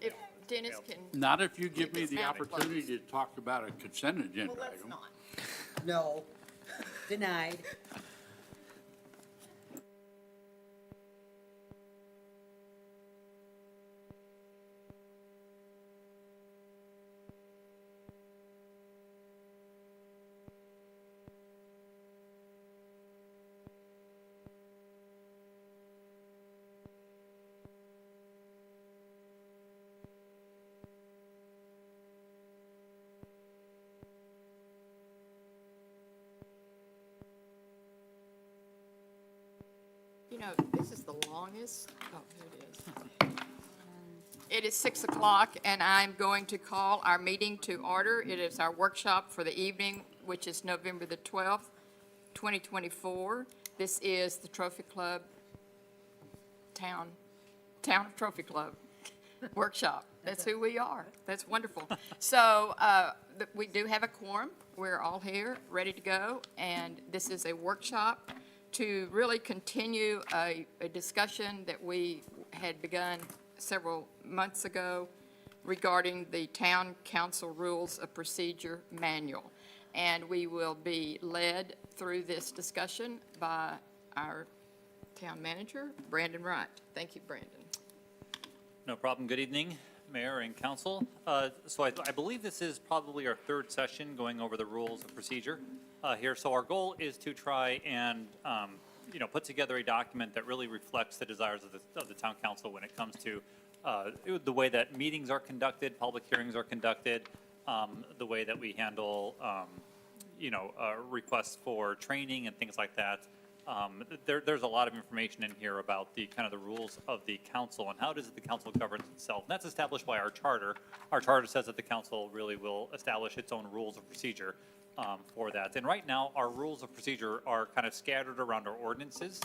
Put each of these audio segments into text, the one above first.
if Dennis can. Not if you give If me it's the mounted opportunity close. to talk about a consent agenda Well, let's item. not. No. Denied. You know, this is the longest, oh, here it is. It is 6 o'clock, and I'm going to call our meeting to order. It is our workshop for the evening, which is November the 12th, 2024. This is the Trophy Club Town of Trophy Club workshop. That's who we are. That's wonderful. So we do have a quorum. We're all here, ready to go, and this is a workshop to really continue a discussion that we had begun several months ago regarding the Town Council Rules of Procedure Manual. And we will be led through this discussion by our town manager, Brandon Wright. Thank you, Brandon. No problem. Good evening, Mayor and Council. So I believe this is probably our third session going over the rules of procedure here. So our goal is to try and put together a document that really reflects the desires of the town council when it comes to the way that meetings are conducted, public hearings are conducted, the way that we handle requests for training and things like that. There's a lot of information in here about the kind of the rules of the council and how does the council govern itself. And that's established by our charter. Our charter says that the council really will establish its own rules of procedure for that. And right now, our rules of procedure are kind of scattered around our ordinances,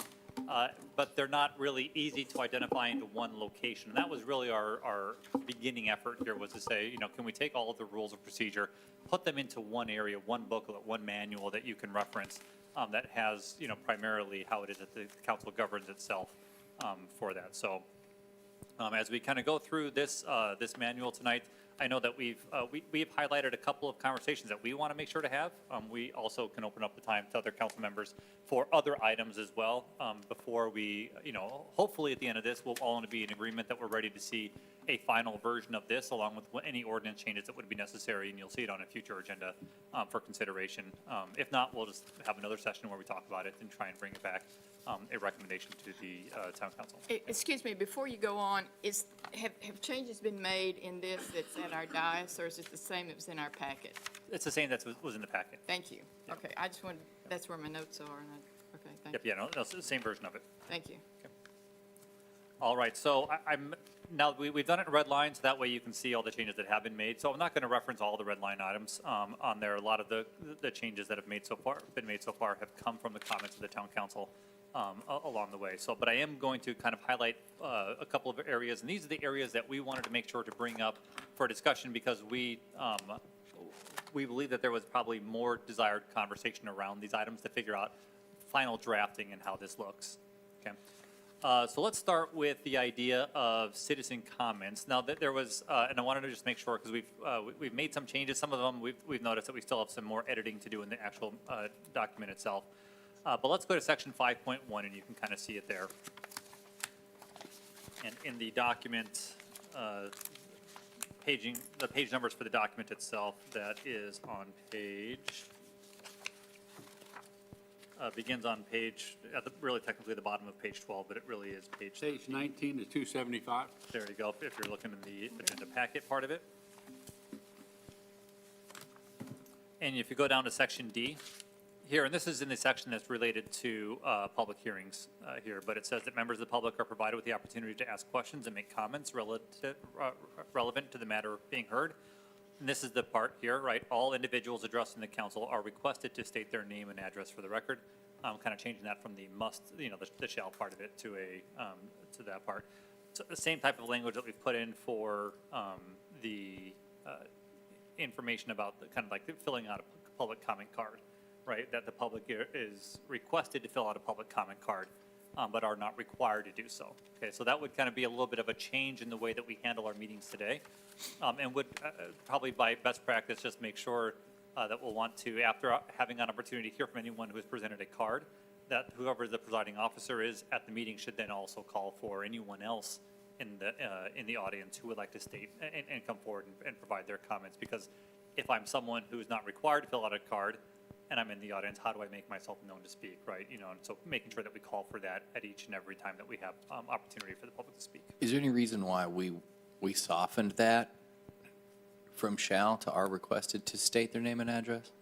but they're not really easy to identify into one location. And that was really our beginning effort here, was to say, can we take all of the rules of procedure, put them into one area, one booklet, one manual that you can reference that has, primarily how it is that the council governs itself for that. So as we kind of go through this this manual tonight, I know that we've highlighted a couple of conversations that we want to make sure to have. We also can open up the time to other council members for other items as well before we, hopefully at the end of this, we'll all be in agreement that we're ready to see a final version of this along with any ordinance changes that would be necessary, and you'll see it on a future agenda for consideration. If not, we'll just have another session where we talk about it and try and bring it back a recommendation to the town council. Excuse me, before you go on, have changes been made in this that's at our dais, or is it the same that was in our packet? It's the same that was in the packet. Thank you. Okay, I just wanted, that's where my notes are, and okay, thank you. Yep, yeah, no, it's the same version of it. Thank you. All right, so now we've done it in red line, so that way you can see all the changes that have been made. So I'm not going to reference all the red line items on there. A lot of the changes that have been made so far have come from the comments of the town council along the way. So, but I am going to kind of highlight a couple of areas, and these are the areas that we wanted to make sure to bring up for discussion because we believe that there was probably more desired conversation around these items to figure out final drafting and how this looks. Okay. So let's start with the idea of citizen comments. Now, there was, and I wanted to just make sure because we've made some changes. Some of them we've noticed that we still have some more editing to do in the actual document itself. But let's go to section 5.1, and you can kind of see it there. And in the document, the page numbers for the document itself, that is on page. Begins on page, really technically the bottom of page 12, but it really is page 19 to 275. There you go, if you're looking in the agenda packet part of it. And if you go down to section D here, and this is in the section that's related to public hearings here, but it says that members of the public are provided with the opportunity to ask questions and make comments relevant to the matter being heard. And this is the part here, right? All individuals addressing the council are requested to state their name and address for the record. I'm kind of changing that from the must, the shall part of it to to that part. So the same type of language that we've put in for the information about kind of like filling out a public comment card, right? That the public is requested to fill out a public comment card. but are not required to do so. Okay, so that would kind of be a little bit of a change in the way that we handle our meetings today. And would probably by best practice, just make sure that we'll want to, after having an opportunity to hear from anyone who has presented a card, that whoever the presiding officer is at the meeting should then also call for anyone else in the audience who would like to state and come forward and provide their comments. Because if I'm someone who is not required to fill out a card and I'm in the audience, how do I make myself known to speak, right? You know, and so making sure that we call for that at each and every time that we have opportunity for the public to speak. Is there any reason why we softened that from shall to are requested to state their name and address?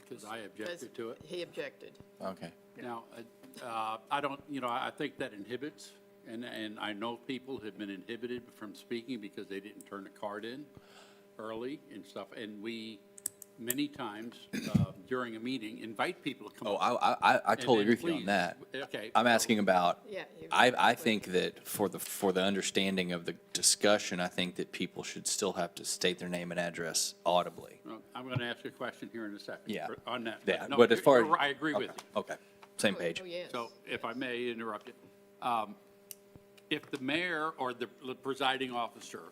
Because I objected to it. He objected. Okay. Now, I don't, I think that inhibits, and I know people have been inhibited from speaking because they didn't turn the card in early and stuff, and we, many times during a meeting, invite people to come Oh, up. I And totally then agree with you on please- that. Okay. I'm asking about, Yeah, you- I think that for the understanding of the discussion, I think that people should still have to state their name and address audibly. Well, I'm going to ask you a question here in a second. Yeah. On that. Yeah, No, but as far as. I agree with okay, you. Okay, same page. Oh, yes. So if I may interrupt you, if the mayor or the presiding officer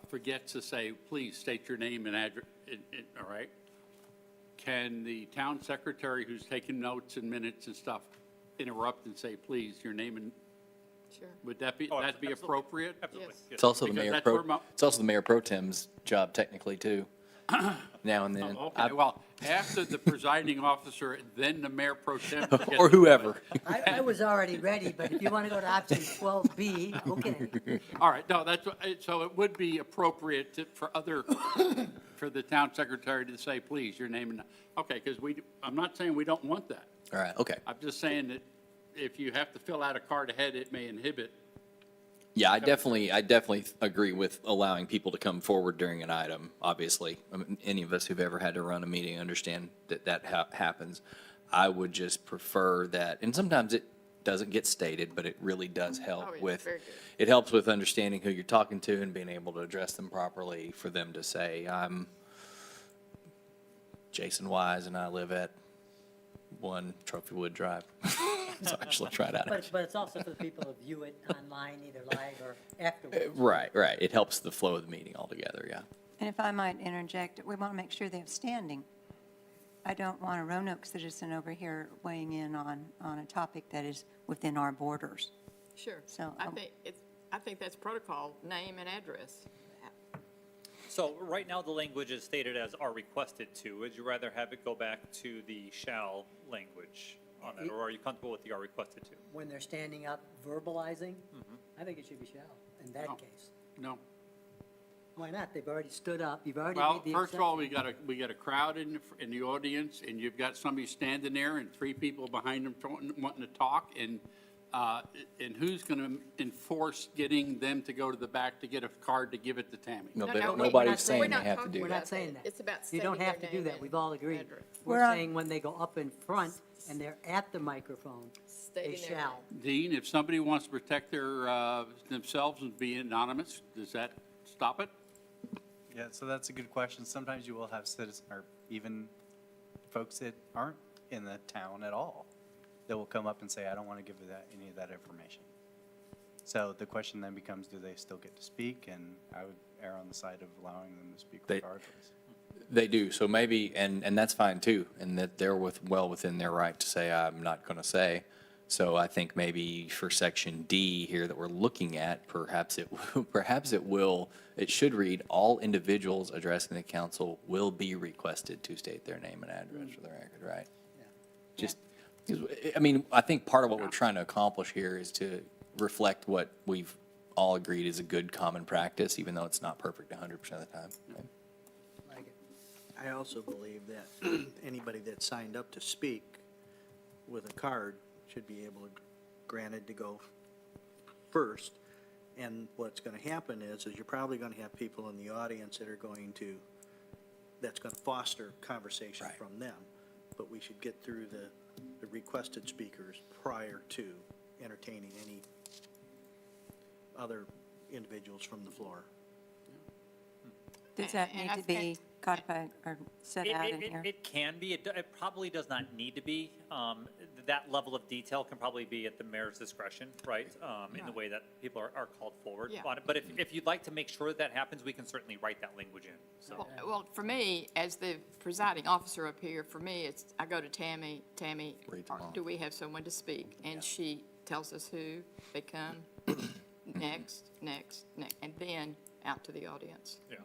forgets to say, please state your name and address, all right? Can the town secretary who's taking notes and minutes and stuff interrupt and say, please, your name and, Sure. would that be, Oh, that'd be absolutely. appropriate? Absolutely. Yes. yes. It's also the Because mayor that's pro, where my- it's also the mayor pro tem's job technically too, now and then. Okay, well, after the presiding officer, then the mayor pro tem. forgets Or to do it. whoever. I was already ready, but if you want to go to option 12B, okay. All right, no, that's, so it would be appropriate for for the town secretary to say, please, your name and, okay, because I'm not saying we don't want that. All right, okay. I'm just saying that if you have to fill out a card ahead, it may inhibit. Yeah, I definitely agree with allowing people to come forward during an item, obviously. I mean, any of us who've ever had to run a meeting understand that happens. I would just prefer that, and sometimes it doesn't get stated, but it really does Oh, help yeah, with, very good. it helps with understanding who you're talking to and being able to address them properly, for them to say, I'm Jason Wise and I live at 1 Trophywood Drive. So actually try it out. But it's also for the people who view it online, either live or afterwards. Right. It helps the flow of the meeting altogether, yeah. And if I might interject, we want to make sure they have standing. I don't want a Roanoke citizen over here weighing in on a topic that is within our borders. Sure. So, I think that's protocol, name and address. So right now, the language is stated as are requested to. Would you rather have it go back to the shall language on that, or are you comfortable with the are requested to? When they're standing up verbalizing, I think it should be shall, in that No. case. No. Why not? They've already stood up, you've already Well, made the first of all, exception. we got a crowd in the audience, and you've got somebody standing there and 3 people behind them wanting to talk, and who's going to enforce getting them to go to the back to get a card to give it to Tammy? No, No, they no, don't, we're nobody's not saying We're they not have to talking do We're that. not saying that. It's about You stating don't their have to do name that, and we've all agreed. address. We're We're on- saying when they go up in front and they're at the microphone, they Stating their shall. Dean, if somebody wants to protect themselves and be anonymous, does that stop it? Yeah, so that's a good question. Sometimes you will have citizens, or even folks that aren't in the town at all, that will come up and say, I don't want to give any of that information. So the question then becomes, do they still get to speak? And I would err on the side of allowing them to speak They- regardless. They do, so maybe, and that's fine too, and that they're well within their right to say, I'm not going to say. So I think maybe for section D here that we're looking at, perhaps it should read, all individuals addressing the council will be requested to state their name and address for the record, right? Just, I mean, I think part of what we're trying to accomplish here is to reflect what we've all agreed is a good common practice, even though it's not perfect 100% of the time. Like it. I also believe that anybody that signed up to speak with a card should be able to, granted, to go first. And what's going to happen is you're probably going to have people in the audience that are that's going to foster conversation Right. from them. But we should get through the requested speakers prior to entertaining any other individuals from the floor. Does that And need I to be think- codified or set out in here? It can be, it probably does not need to be. That level of detail can probably be at the mayor's discretion, right? In the way that people are called forward Yeah. on it. But if you'd like to make sure that happens, we can certainly write that language in, so. Well, for me, as the presiding officer up here, for me, I go to Tammy, Read them off. do we have someone to speak? And she tells us who, they come, next, and then out to the audience. Yeah,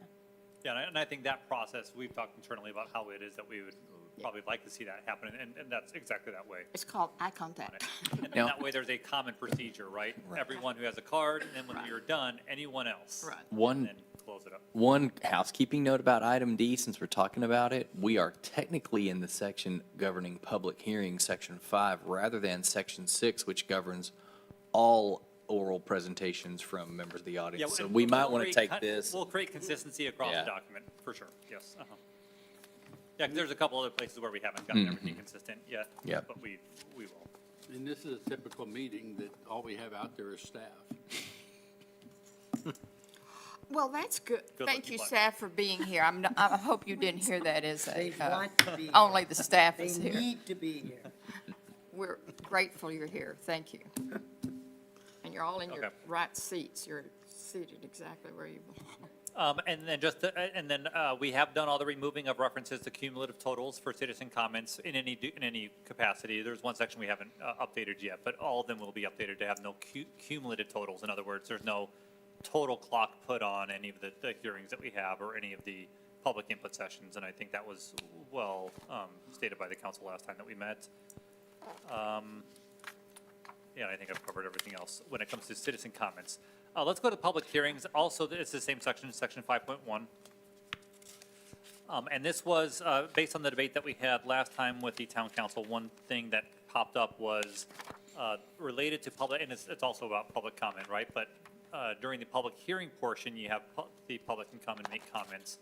yeah, and I think that process, we've talked internally about how it is that we would probably like to see that happen, and that's exactly that way. It's called eye on contact. it. And Now- that way, there's a common procedure, right? Everyone who has a card, and then when Right. you're done, anyone else. Right. One- And then close it up. One housekeeping note about item D, since we're talking about it, we are technically in the section governing public hearings, section 5, rather than section 6, which governs all oral presentations from members of the Yeah, audience. So and we we'll might want to create take this. We'll create consistency across Yeah. the document, for sure, yes. Yeah, 'cause there's a couple other places where we haven't gotten everything consistent yet. Yep. But we will. And this is a typical meeting that all we have out there is staff. Well, that's good. Good Thank luck, you, good luck. staff, for being here. I hope you didn't hear that as They a, want to be. only the staff They is here. need to be here. We're grateful you're here. Thank you. And you're all in your Okay. right seats. You're seated exactly where you belong. And then we have done all the removing of references to cumulative totals for citizen comments in any capacity. There's one section we haven't updated yet, but all of them will be updated to have no cumulative totals. In other words, there's no total clock put on any of the hearings that we have or any of the public input sessions, and I think that was well stated by the council last time that we met. Yeah, I think I've covered everything else when it comes to citizen comments. Let's go to public hearings. Also, it's the same section, section 5.1. And this was based on the debate that we had last time with the town council. One thing that popped up was related to public, and it's also about public comment, right? But during the public hearing portion, you have the public can come and make comments.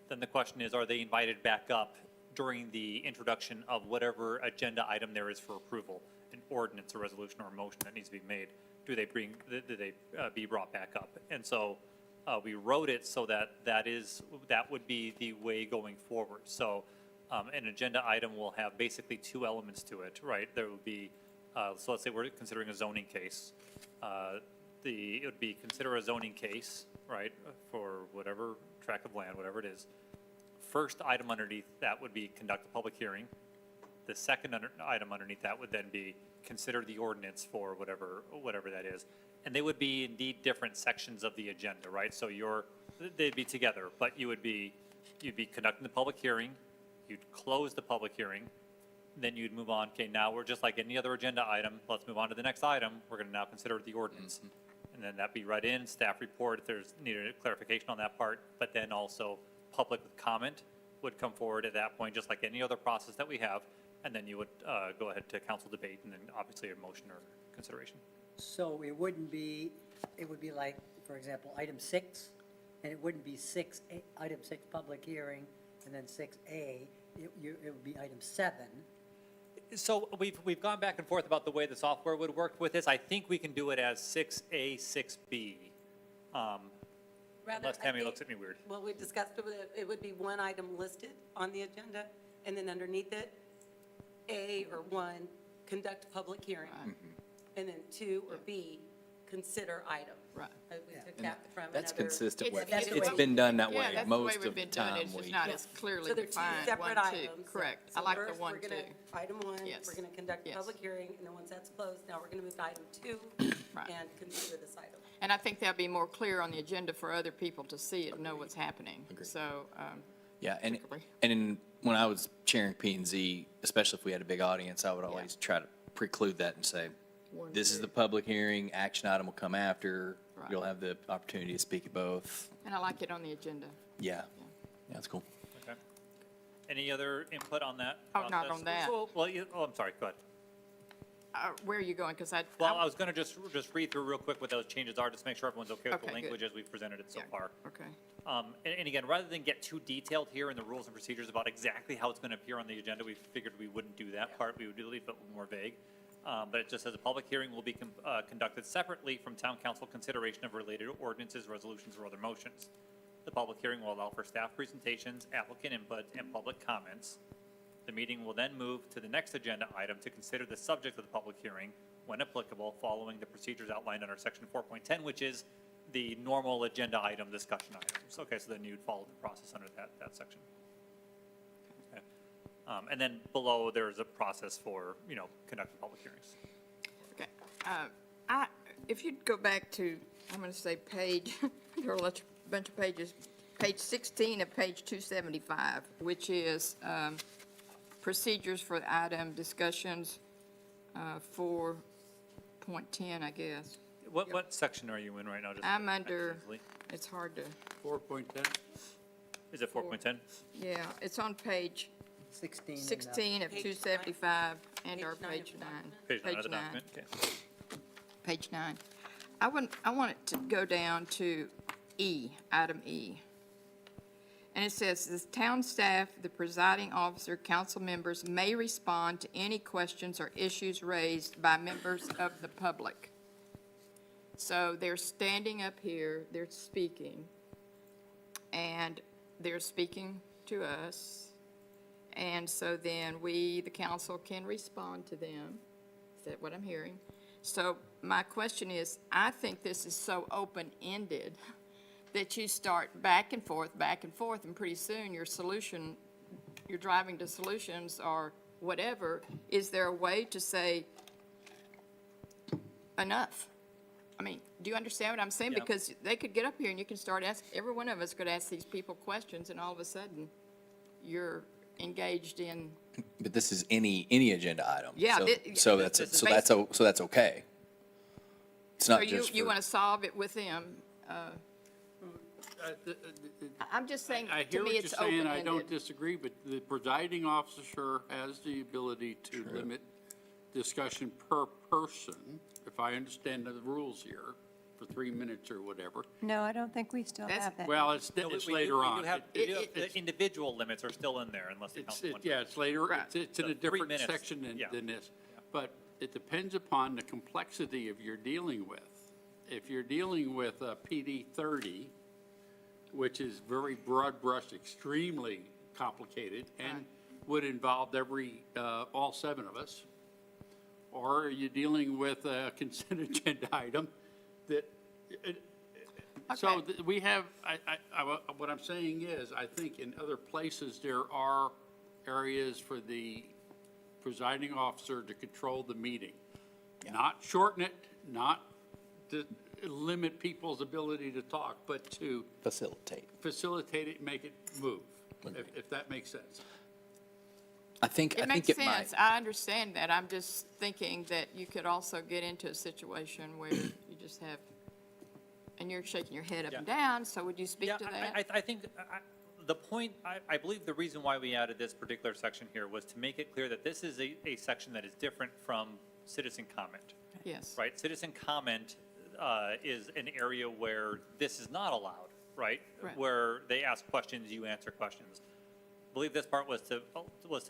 Then the question is, are they invited back up during the introduction of whatever agenda item there is for approval, an ordinance, a resolution, or a motion that needs to be made? Do they be brought back up? And so we wrote it so that that would be the way going forward. So an agenda item will have basically two elements to it, right? There would be, so let's say we're considering a zoning case. It would be consider a zoning case, right, for whatever tract of land, whatever it is. First item underneath that would be conduct a public hearing. The second item underneath that would then be consider the ordinance for whatever that is. And they would be indeed different sections of the agenda, right? So they'd be together, but you'd be conducting the public hearing, you'd close the public hearing, then you'd move on, okay, now we're just like any other agenda item, let's move on to the next item, we're gonna now consider the ordinance. And then that'd be read in, staff report if there's needed clarification on that part, but then also public comment would come forward at that point, just like any other process that we have, and then you would go ahead to council debate, and then obviously a motion or consideration. So it would be like, for example, item 6, and it wouldn't be item 6, public hearing, and then 6A, it would be item 7. So we've gone back and forth about the way the software would work with this. I think we can do it as 6A, 6B. Rather, Unless I Tammy think- looks at me weird. Well, we discussed it would be one item listed on the agenda, and then underneath it, A or 1, conduct public hearing. And then 2 or B, consider item. Right. We took that from That's another. consistent with, It's- it's been done that Yeah, way that's the way most we've of the been doing it. time. It's just we- not as clearly So they're two defined, separate 1, 2. items. Correct. I So like the first, 1, we're 2. gonna- Item 1, Yes. we're going to conduct a Yes. public hearing, and then once that's closed, now we're going to move to item 2 Right. and consider this item. And I think that'll be more clear on the agenda for other people to see it, know what's happening. So, Yeah, and, Particularly. when I was chairing P and Z, especially if we had a big audience, I would always try to preclude that and say, One, this is two. the public hearing, action item will come after, Right. you'll have the opportunity to speak at both. and I like it on the agenda. Yeah, yeah, that's cool. Okay. Any other input on that? Oh, not process? on that. Well, I'm sorry, go ahead. Where are you going? Because I Was going to just read through real quick what those changes are, just to make sure everyone's okay with the Okay, good. language as we've presented it so Yeah. far. Okay. And again, rather than get too detailed here in the rules and procedures about exactly how it's going to appear on the agenda, we figured we wouldn't do that part. We would leave it more vague. But it just says a public hearing will be conducted separately from town council consideration of related ordinances, resolutions, or other motions. The public hearing will allow for staff presentations, applicant input, and public comments. The meeting will then move to the next agenda item to consider the subject of the public hearing, when applicable, following the procedures outlined under section 4.10, which is the normal agenda item discussion items. Okay, so then you'd follow the process under that section. Okay. And then below, there's a process for, conducting public hearings. Okay. If you'd go back to, I'm going to say page, there are a bunch of pages, page 16 of page 275, which is procedures for item discussions, 4.10, I guess. What section are you in right now? Just I'm under, easily? it's hard to, 4.10? Is it 4.10? yeah, it's on page 16. and, 16 of Page 275 and Page or nine page of the 9. Page 9 of the document? Okay. Page 9. I want it to go down to E, item E. And it says, "The town staff, the presiding officer, council members may respond to any questions or issues raised by members of the public." So they're standing up here, they're speaking, and they're speaking to us. And so then we, the council, can respond to them. Is that what I'm hearing? So my question is, I think this is so open-ended that you start back and forth, and pretty soon your solution, you're driving to solutions or whatever. Is there a way to say enough? I mean, do you understand what I'm saying? Yeah. Because they could get up here and you can start asking, every one of us could ask these people questions, and all of a sudden, you're engaged in, But this is any agenda item. Yeah, So- thi- So this that's, is so that's okay. It's so not just you for- want to solve it with them. I'm just saying, I to hear me, what you're it's saying, I don't open-ended. disagree, but the presiding officer has the ability to limit discussion per person, if I understand the rules here, for 3 minutes or whatever. No, I don't think we still That's- have that. Well, it's No, we do- later we do on. have- It- we do have- it's- The individual limits are still in there unless the It's, council wants. yeah, it's later, Right. it's in So a 3 different minutes, section yeah. than this. But it depends upon the complexity of you're dealing with. If you're dealing with a PD 30, which is very broad brush, extremely complicated, and would involve all 7 of us, or are you dealing with a consent agenda item that, so Okay. we have, what I'm saying is, I think in other places, there are areas for the presiding officer to control the meeting. Not shorten it, not to limit people's ability to talk, but to facilitate. facilitate it, make it move, if that makes sense. I think It makes it might. sense. I understand that. I'm just thinking that you could also get into a situation where you just have, and you're shaking your head up and down, so would you speak Yeah, to that? I think the point, I believe the reason why we added this particular section here was to make it clear that this is a section that is different from citizen comment, Yes. right? Citizen comment is an area where this is not allowed, right? Right. Where they ask questions, you answer questions. I believe this part was to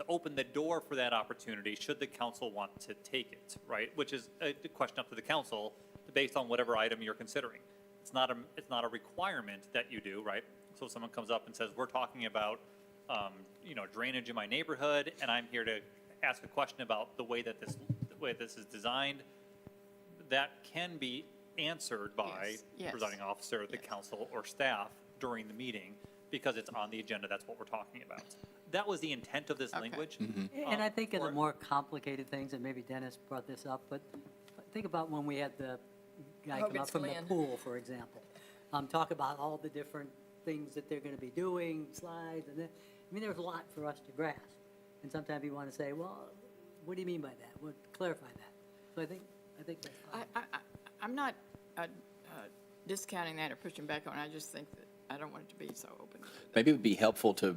open the door for that opportunity, should the council want to take it, right? Which is a question up to the council, based on whatever item you're considering. It's not a requirement that you do, right? So if someone comes up and says, we're talking about, drainage in my neighborhood, and I'm here to ask a question about the way that this is designed, that can be answered by Yes, the yes, presiding officer, the council, or staff during the meeting, because it's on the agenda, that's what we're talking about. That was the intent of this Okay. language. And I think in the or- more complicated things, and maybe Dennis brought this up, but think about when we had the guy come Hogan's up from the Glen. pool, for example. Talk about all the different things that they're gonna be doing, slides, and that. I mean, there's a lot for us to grasp. And sometimes you wanna say, well, what do you mean by that? Well, clarify that. So I think that's fine. I'm not discounting that or pushing back on it. I just think that I don't want it to be so open. Maybe it would be helpful to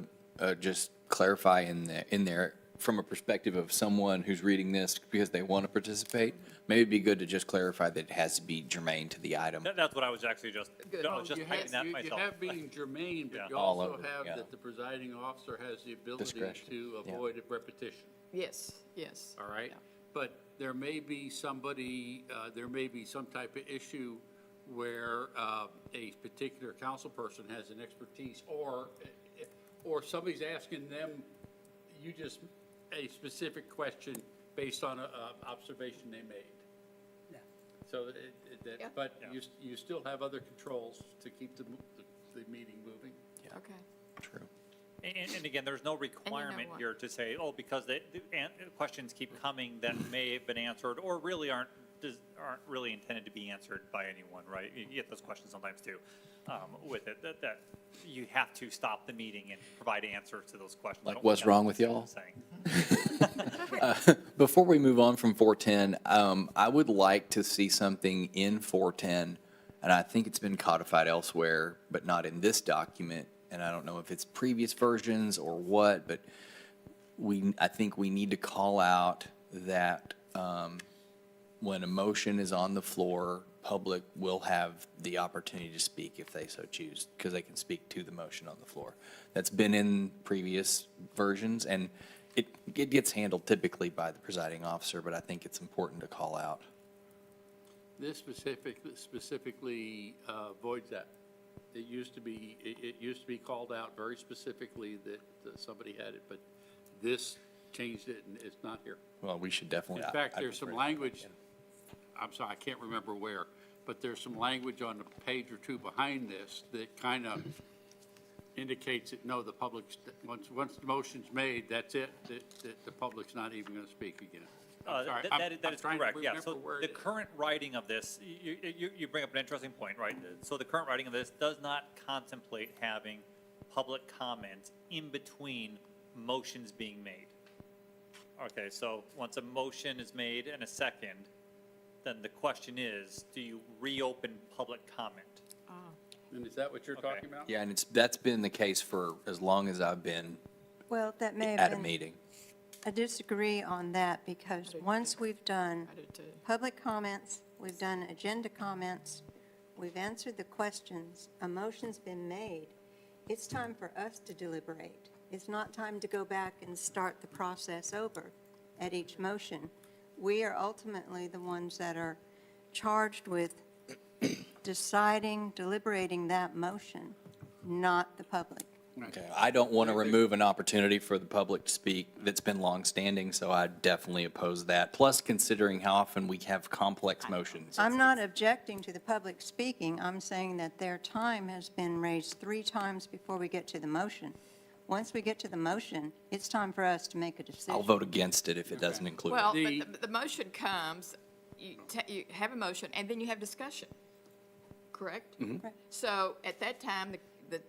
just clarify in there, from a perspective of someone who's reading this because they want to participate. Maybe it'd be good to just clarify that it has to be germane to the item. That's what I was actually just, Good. I was just You typing that you myself. have being germane, Yeah. but you All also over, have yeah. that the presiding officer has the ability Discretion, to yeah. avoid repetition. Yes, yes. All right? Yeah. But there may be somebody, there may be some type of issue where a particular council person has an expertise, or somebody's asking them, you just, a specific question based on an observation they made. Yeah. So Yeah. but you still have other controls to keep the meeting moving. Okay. True. And again, there's no requirement what? here to say, oh, because the questions keep coming that may have been answered or really aren't really intended to be answered by anyone, right? You get those questions sometimes too, with it, that you have to stop the meeting and provide answers to those questions. I Like, don't what's think wrong that's with what y'all? I'm saying. Before we move on from 410, I would like to see something in 410, and I think it's been codified elsewhere, but not in this document, and I don't know if it's previous versions or what, but I think we need to call out that when a motion is on the floor, public will have the opportunity to speak if they so choose, because they can speak to the motion on the floor. That's been in previous versions, and it gets handled typically by the presiding officer, but I think it's important to call out. This specifically voids that. It used to be called out very specifically that somebody had it, but this changed it and it's not here. Well, we should definitely. In fact, I'd there's some prefer to- language, I'm sorry, I can't remember where, but there's some language on the page or two behind this that kind of indicates that, no, the public's, once the motion's made, that's it, that the public's not even going to speak again. I'm sorry, That I'm is trying to correct, yeah. remember So where the it is. current writing of this, you bring up an interesting point, right? So the current writing of this does not contemplate having public comment in between motions being made. Okay, so once a motion is made and a second, then the question is, do you reopen public comment? And is that what you're Okay. talking about? Yeah, and that's been the case for as long as I've been Well, that may have at a been, meeting. I disagree on that because once we've done I did too. public comments, we've done agenda comments, we've answered the questions, a motion's been made, it's time for us to deliberate. It's not time to go back and start the process over at each motion. We are ultimately the ones that are charged with deciding, deliberating that motion, not the public. Okay, I don't want to remove an opportunity for the public to speak that's been longstanding, so I definitely oppose that. Plus, considering how often we have complex motions. I'm not objecting to the public speaking, I'm saying that their time has been raised 3 times before we get to the motion. Once we get to the motion, it's time for us to make a decision. I'll vote against it if it doesn't include it. Well, The- but the motion comes, you have a motion, and then you have discussion, correct? Correct. So at that time, the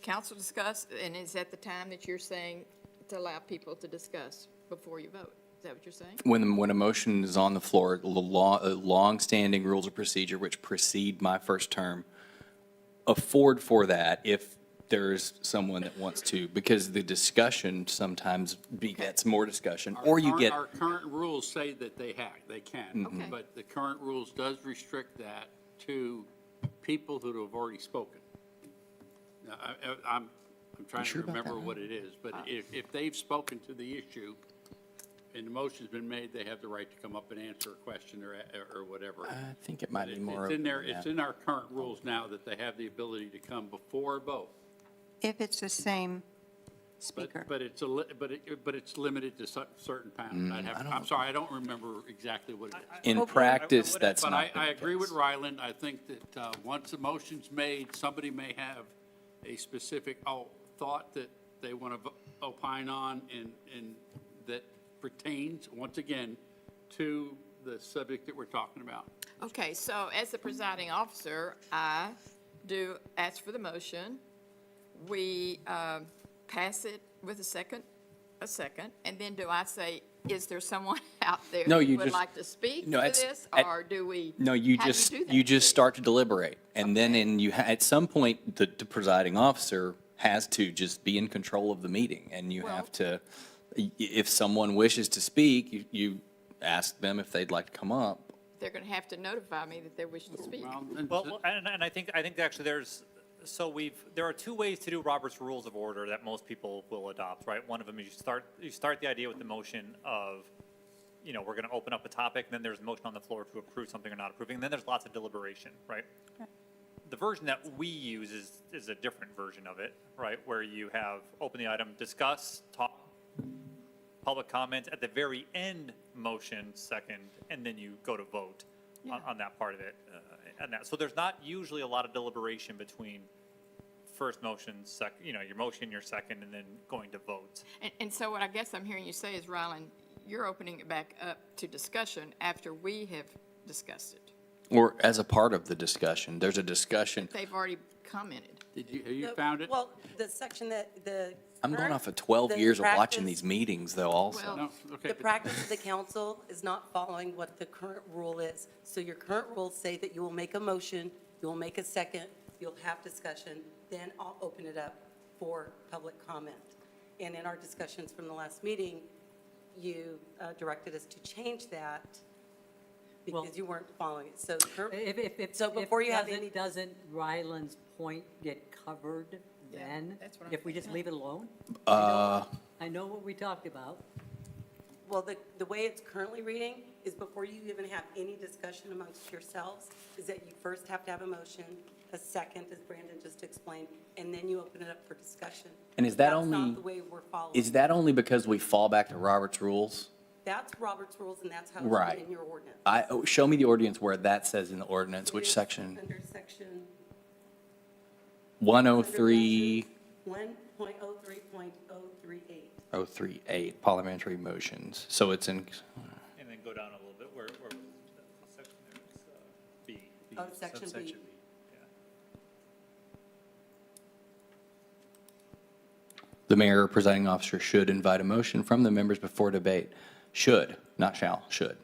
council discuss, and is that the time that you're saying to allow people to discuss before you vote? Is that what you're saying? When a motion is on the floor, long-standing rules of procedure which precede my first term afford for that if there's someone that wants to, because the discussion sometimes begets more discussion, or you get. Our current rules say that they can. Okay. But the current rules does restrict that to people who have already spoken. Now, I'm trying to sure about remember that? what it is, but if they've spoken to the issue and the motion's been made, they have the right to come up and answer a question or whatever. I think it might be more It's in open there, than it's that. in our current rules now that they have the ability to come before a vote. If it's the same But, speaker. but it's it's limited to certain panels. I'm sorry, I don't remember exactly what it is. In practice, would- that's But not been I the agree with case. Ryland. I think that once a motion's made, somebody may have a specific thought that they want to opine on and that pertains, once again, to the subject that we're talking about. Okay, so as the presiding officer, I do ask for the motion. We pass it with a second, and then do I say, is there someone out there No, who you would just- like to speak no, to it's- this? at- Or do we? No, you how do just, do that? you just start to deliberate. And then at some point, the presiding officer has to just be in control of the meeting. And you Well- have to, if someone wishes to speak, you ask them if they'd like to come up. They're going to have to notify me that they're wishing to speak. Well, and I think actually there are 2 ways to do Robert's Rules of Order that most people will adopt, right? One of them is you start the idea with the motion of we're going to open up a topic, and then there's a motion on the floor to approve something or not approving, and then there's lots of deliberation, right? The version that we use is a different version of it, right? Where you have open the item, discuss, talk, public comment, at the very end, motion, second, and then you go to vote on that part of it. And that, so there's not usually a lot of deliberation between first motion, your motion, your second, and then going to vote. And so what I guess I'm hearing you say is, Rylan, you're opening it back up to discussion after we have discussed it. Or as a part of the discussion, there's a discussion. They've already commented. Have you found it? Well, the section that the. I'm going current- off of 12 the years of watching practice- these meetings, though, also. Well, No, okay. The practice of the council is not following what the current rule is. So your current rules say that you will make a motion, you will make a second, you'll have discussion, then I'll open it up for public comment. And in our discussions from the last meeting, you directed us to change that Well- because you weren't following it. So If, So before you have any- doesn't Ryland's point get covered then? that's what I'm If we just leave it alone? I know what we talked about. Well, the way it's currently reading is before you even have any discussion amongst yourselves, is that you first have to have a motion, a second, as Brandon just explained, and then you open it up for discussion. And is that That's only- not the way we're following. Is that only because we fall back to Robert's rules? That's Robert's rules, and that's how it's Right. written in your ordinance. Show me the ordinance where that says in the ordinance, which It is section? Under section 103, 1.03.038. 038, parliamentary motions. So it's in, And then go down a little bit, where was the section there? It's B. Oh, section B. Subsection B. the mayor or presiding officer should invite a motion from the members before debate. Should, not shall, should.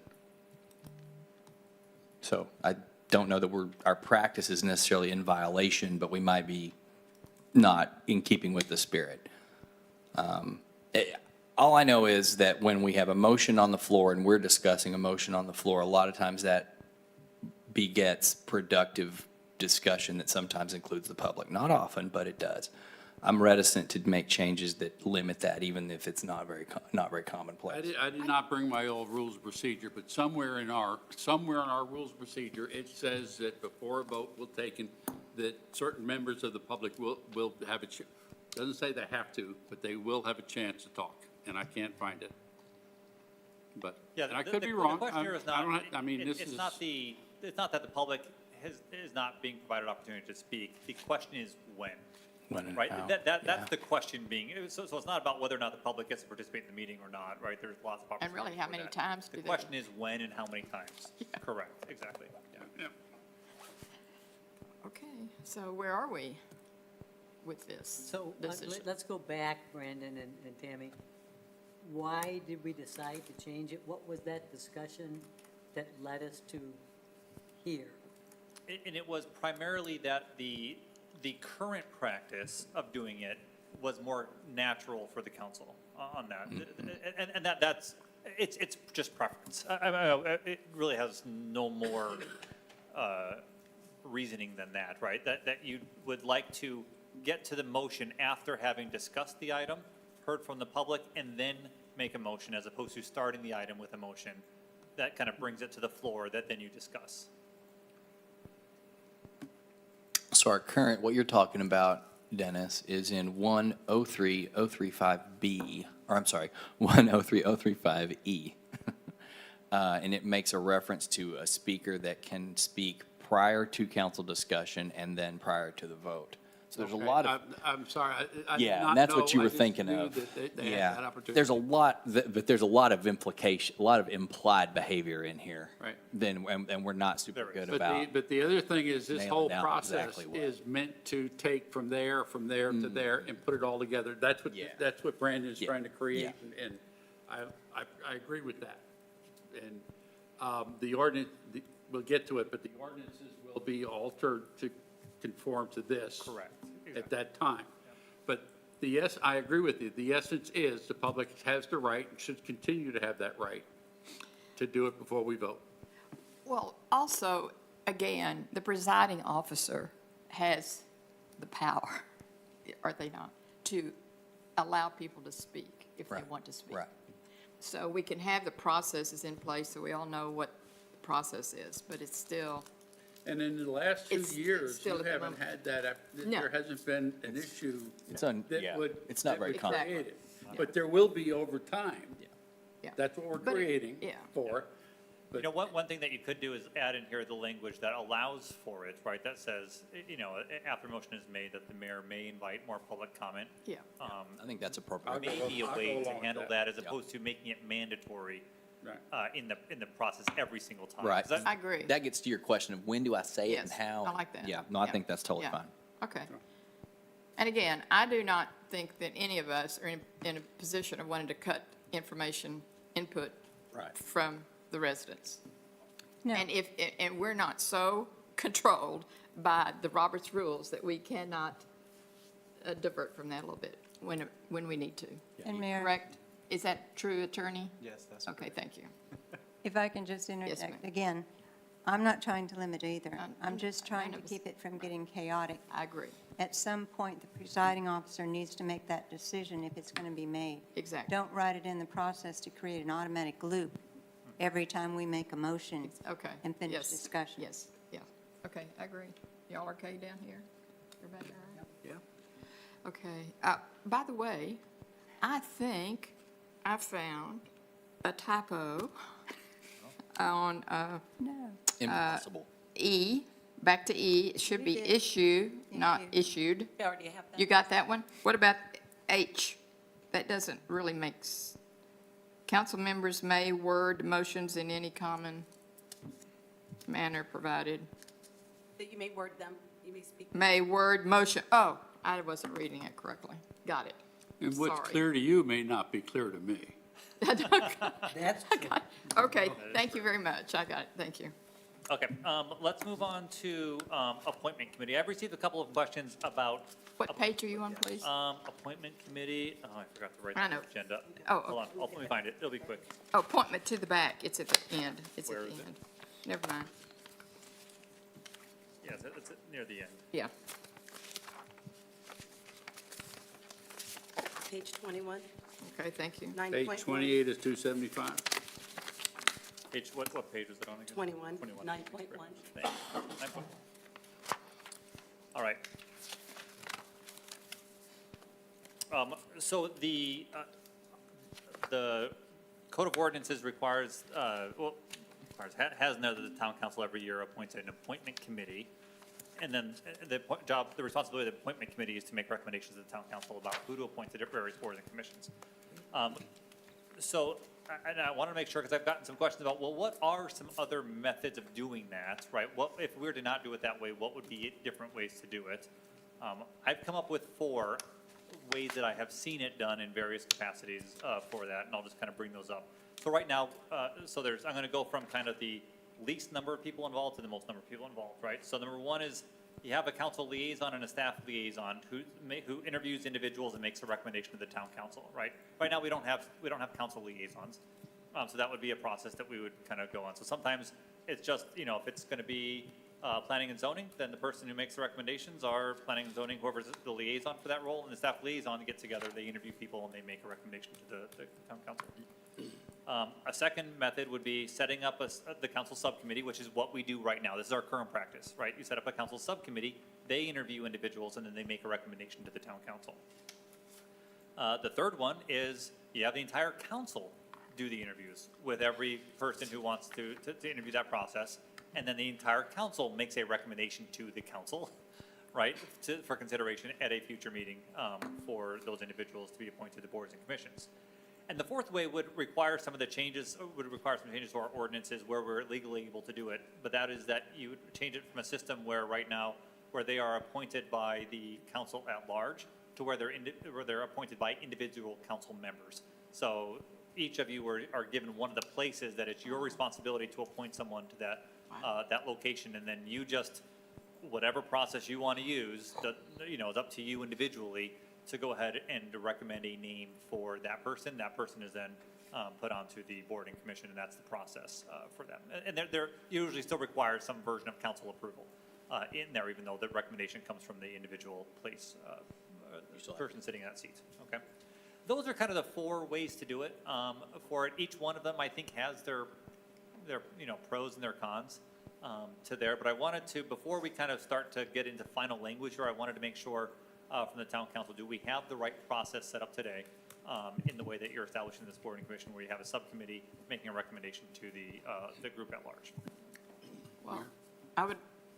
So I don't know that our practice is necessarily in violation, but we might be not in keeping with the spirit. All I know is that when we have a motion on the floor and we're discussing a motion on the floor, a lot of times that begets productive discussion that sometimes includes the public. Not often, but it does. I'm reticent to make changes that limit that, even if it's not very commonplace. I did not bring my old rules of procedure, but somewhere in our rules of procedure, it says that before a vote will taken, that certain members of the public will have a, doesn't say they have to, but they will have a chance to talk, and I can't find it. But, Yeah, and I the- could the- be the wrong. question here is not- I mean, this It's is. not it's not that the public is not being provided opportunity to speak. The question is when. When and Right? how, That's yeah. the question being, so it's not about whether or not the public gets to participate in the meeting or not, right? There's lots of And opportunities really, how for many that. times The do they? question is when and how many times. Correct, exactly. Yeah. Yeah. Okay, so where are we with this So decision? let's go back, Brandon and Tammy. Why did we decide to change it? What was that discussion that led us to here? And it was primarily that the current practice of doing it was more natural for the council on that. And that's, it's just preference. It really has no more reasoning than that, right? That you would like to get to the motion after having discussed the item, heard from the public, and then make a motion, as opposed to starting the item with a motion that kind of brings it to the floor that then you discuss. So our current, what you're talking about, Dennis, is in 103.035B, or I'm sorry, 103.035E. And it makes a reference to a speaker that can speak prior to council discussion and then prior to the vote. So there's a Okay, lot of. I'm sorry, I did Yeah, not and that's know. what you I were just thinking knew of. that they had Yeah, that opportunity. there's a lot, but there's a lot of implication, a lot of implied behavior in here. Right. And we're not super There is. good But about. but the other thing is, this nailing whole down process exactly what. is meant to take from there to there and put it all together. That's what, Yeah. that's what Brandon's Yeah. trying to create, Yeah. and I agree with that. And the ordinance, we'll get to it, but the ordinances will be altered to conform to this. Correct. At that time. But I agree with you. The essence is the public has the right and should continue to have that right to do it before we vote. Well, also, again, the presiding officer has the power, are they not, to allow people to speak if they Right, want to speak. right. So we can have the processes in place so we all know what the process is, but it's still, And in the last 2 It's years, still you at the haven't moment. had that, No. there hasn't been an issue It's un- that yeah, would. it's not that very would common. create it. But there will be over time. yeah. That's what we're But it- creating yeah. for. You know, one thing that you could do is add in here the language that allows for it, right? That says, you know, after a motion is made, that the mayor may invite more public comment. Yeah. I think that's appropriate. Maybe a I'll go way to along with handle that. that as opposed to making it mandatory Right. in the process every single time. Right. 'Cause I agree. That gets to your question of when do I say it and Yes, how? I like that. Yeah, no, I Yeah. think that's totally Yeah. fine. Okay. And again, I do not think that any of us are in a position of wanting to cut information input Right. from the residents. No. And we're not so controlled by the Roberts rules that we cannot divert from that a little bit when we need to. And Mayor, Correct? Is that true, Attorney? Yes, that's Okay, thank you. if I can just ma'am. interject again, I'm not trying to limit either. I- I'm just trying to noticed. keep it from getting chaotic. I agree. At some point, the presiding officer needs to make that decision if it's going to be made. Exactly. Don't write it in the process to create an automatic loop every time we make a motion Okay. and finish Yes. discussion. Yes, yeah. Okay, I agree. Y'all okay down here? Everybody all right? Yeah. Okay. By the way, I think I found a typo on No. Impossible. E, back to E. It should You be did. issue, not Issue. issued. We already have that. You got that one? What about H? That doesn't really make, council members may word motions in any common manner provided. That you may word them, you may speak. May word motion, oh, I wasn't reading it correctly. Got it. And what's Sorry. clear to you may not be clear to me. That's Okay, thank you very much. I got it, thank you. Okay, let's move on to appointment committee. I've received a couple of questions about What page are you on, please? appointment committee. Oh, I forgot to write I the know. agenda. Oh, Hold on, let me find it. It'll be quick. Oh, appointment to the back. It's at the end. It's Where at the is it? end. Never mind. Yes, it's near the end. Yeah. Page 21, Okay, thank you. 9.1. Page 28 is 275. Page, what page was it on again? 21, 21. 9.1. Thanks. 9.1. All right. So the Code of Ordinances requires, has noted that the town council every year appoints an appointment committee. And then the responsibility of the appointment committee is to make recommendations to the town council about who to appoint to various boards and commissions. So, and I want to make sure, because I've gotten some questions about, well, what are some other methods of doing that, right? What, if we were to not do it that way, what would be different ways to do it? I've come up with 4 ways that I have seen it done in various capacities for that, and I'll just kind of bring those up. So right now, I'm going to go from kind of the least number of people involved to the most number of people involved, right? So number 1 is you have a council liaison and a staff liaison who interviews individuals and makes a recommendation to the town council, right? Right now, we don't have council liaisons. So that would be a process that we would kind of go on. So sometimes it's just, you know, if it's going to be planning and zoning, then the person who makes the recommendations are planning and zoning, whoever's the liaison for that role, and the staff liaison get together, they interview people, and they make a recommendation to the town council. A second method would be setting up the council subcommittee, which is what we do right now. This is our current practice, right? You set up a council subcommittee, they interview individuals, and then they make a recommendation to the town council. The third one is you have the entire council do the interviews with every person who wants to interview that process, and then the entire council makes a recommendation to the council, right, for consideration at a future meeting for those individuals to be appointed to boards and commissions. And the fourth way would require some changes to our ordinances where we're legally able to do it. But that is that you would change it from a system where right now, where they are appointed by the council at large to where they're appointed by individual council members. So each of you are given one of the places that it's your responsibility to appoint someone to that location. And then you just, whatever process you want to use, it's up to you individually to go ahead and recommend a name for that person. That person is then put onto the board and commission, and that's the process for them. And there usually still requires some version of council approval in there, even though the recommendation comes from the individual person sitting in that seat, okay? those are kind of the four ways to do it. For it, each one of them, I think, has their pros and their cons to there. But I wanted to, before we kind of start to get into final language here, I wanted to make sure from the town council, do we have the right process set up today in the way that you're establishing this board and commission, where you have a subcommittee making a recommendation to the group at large? Well,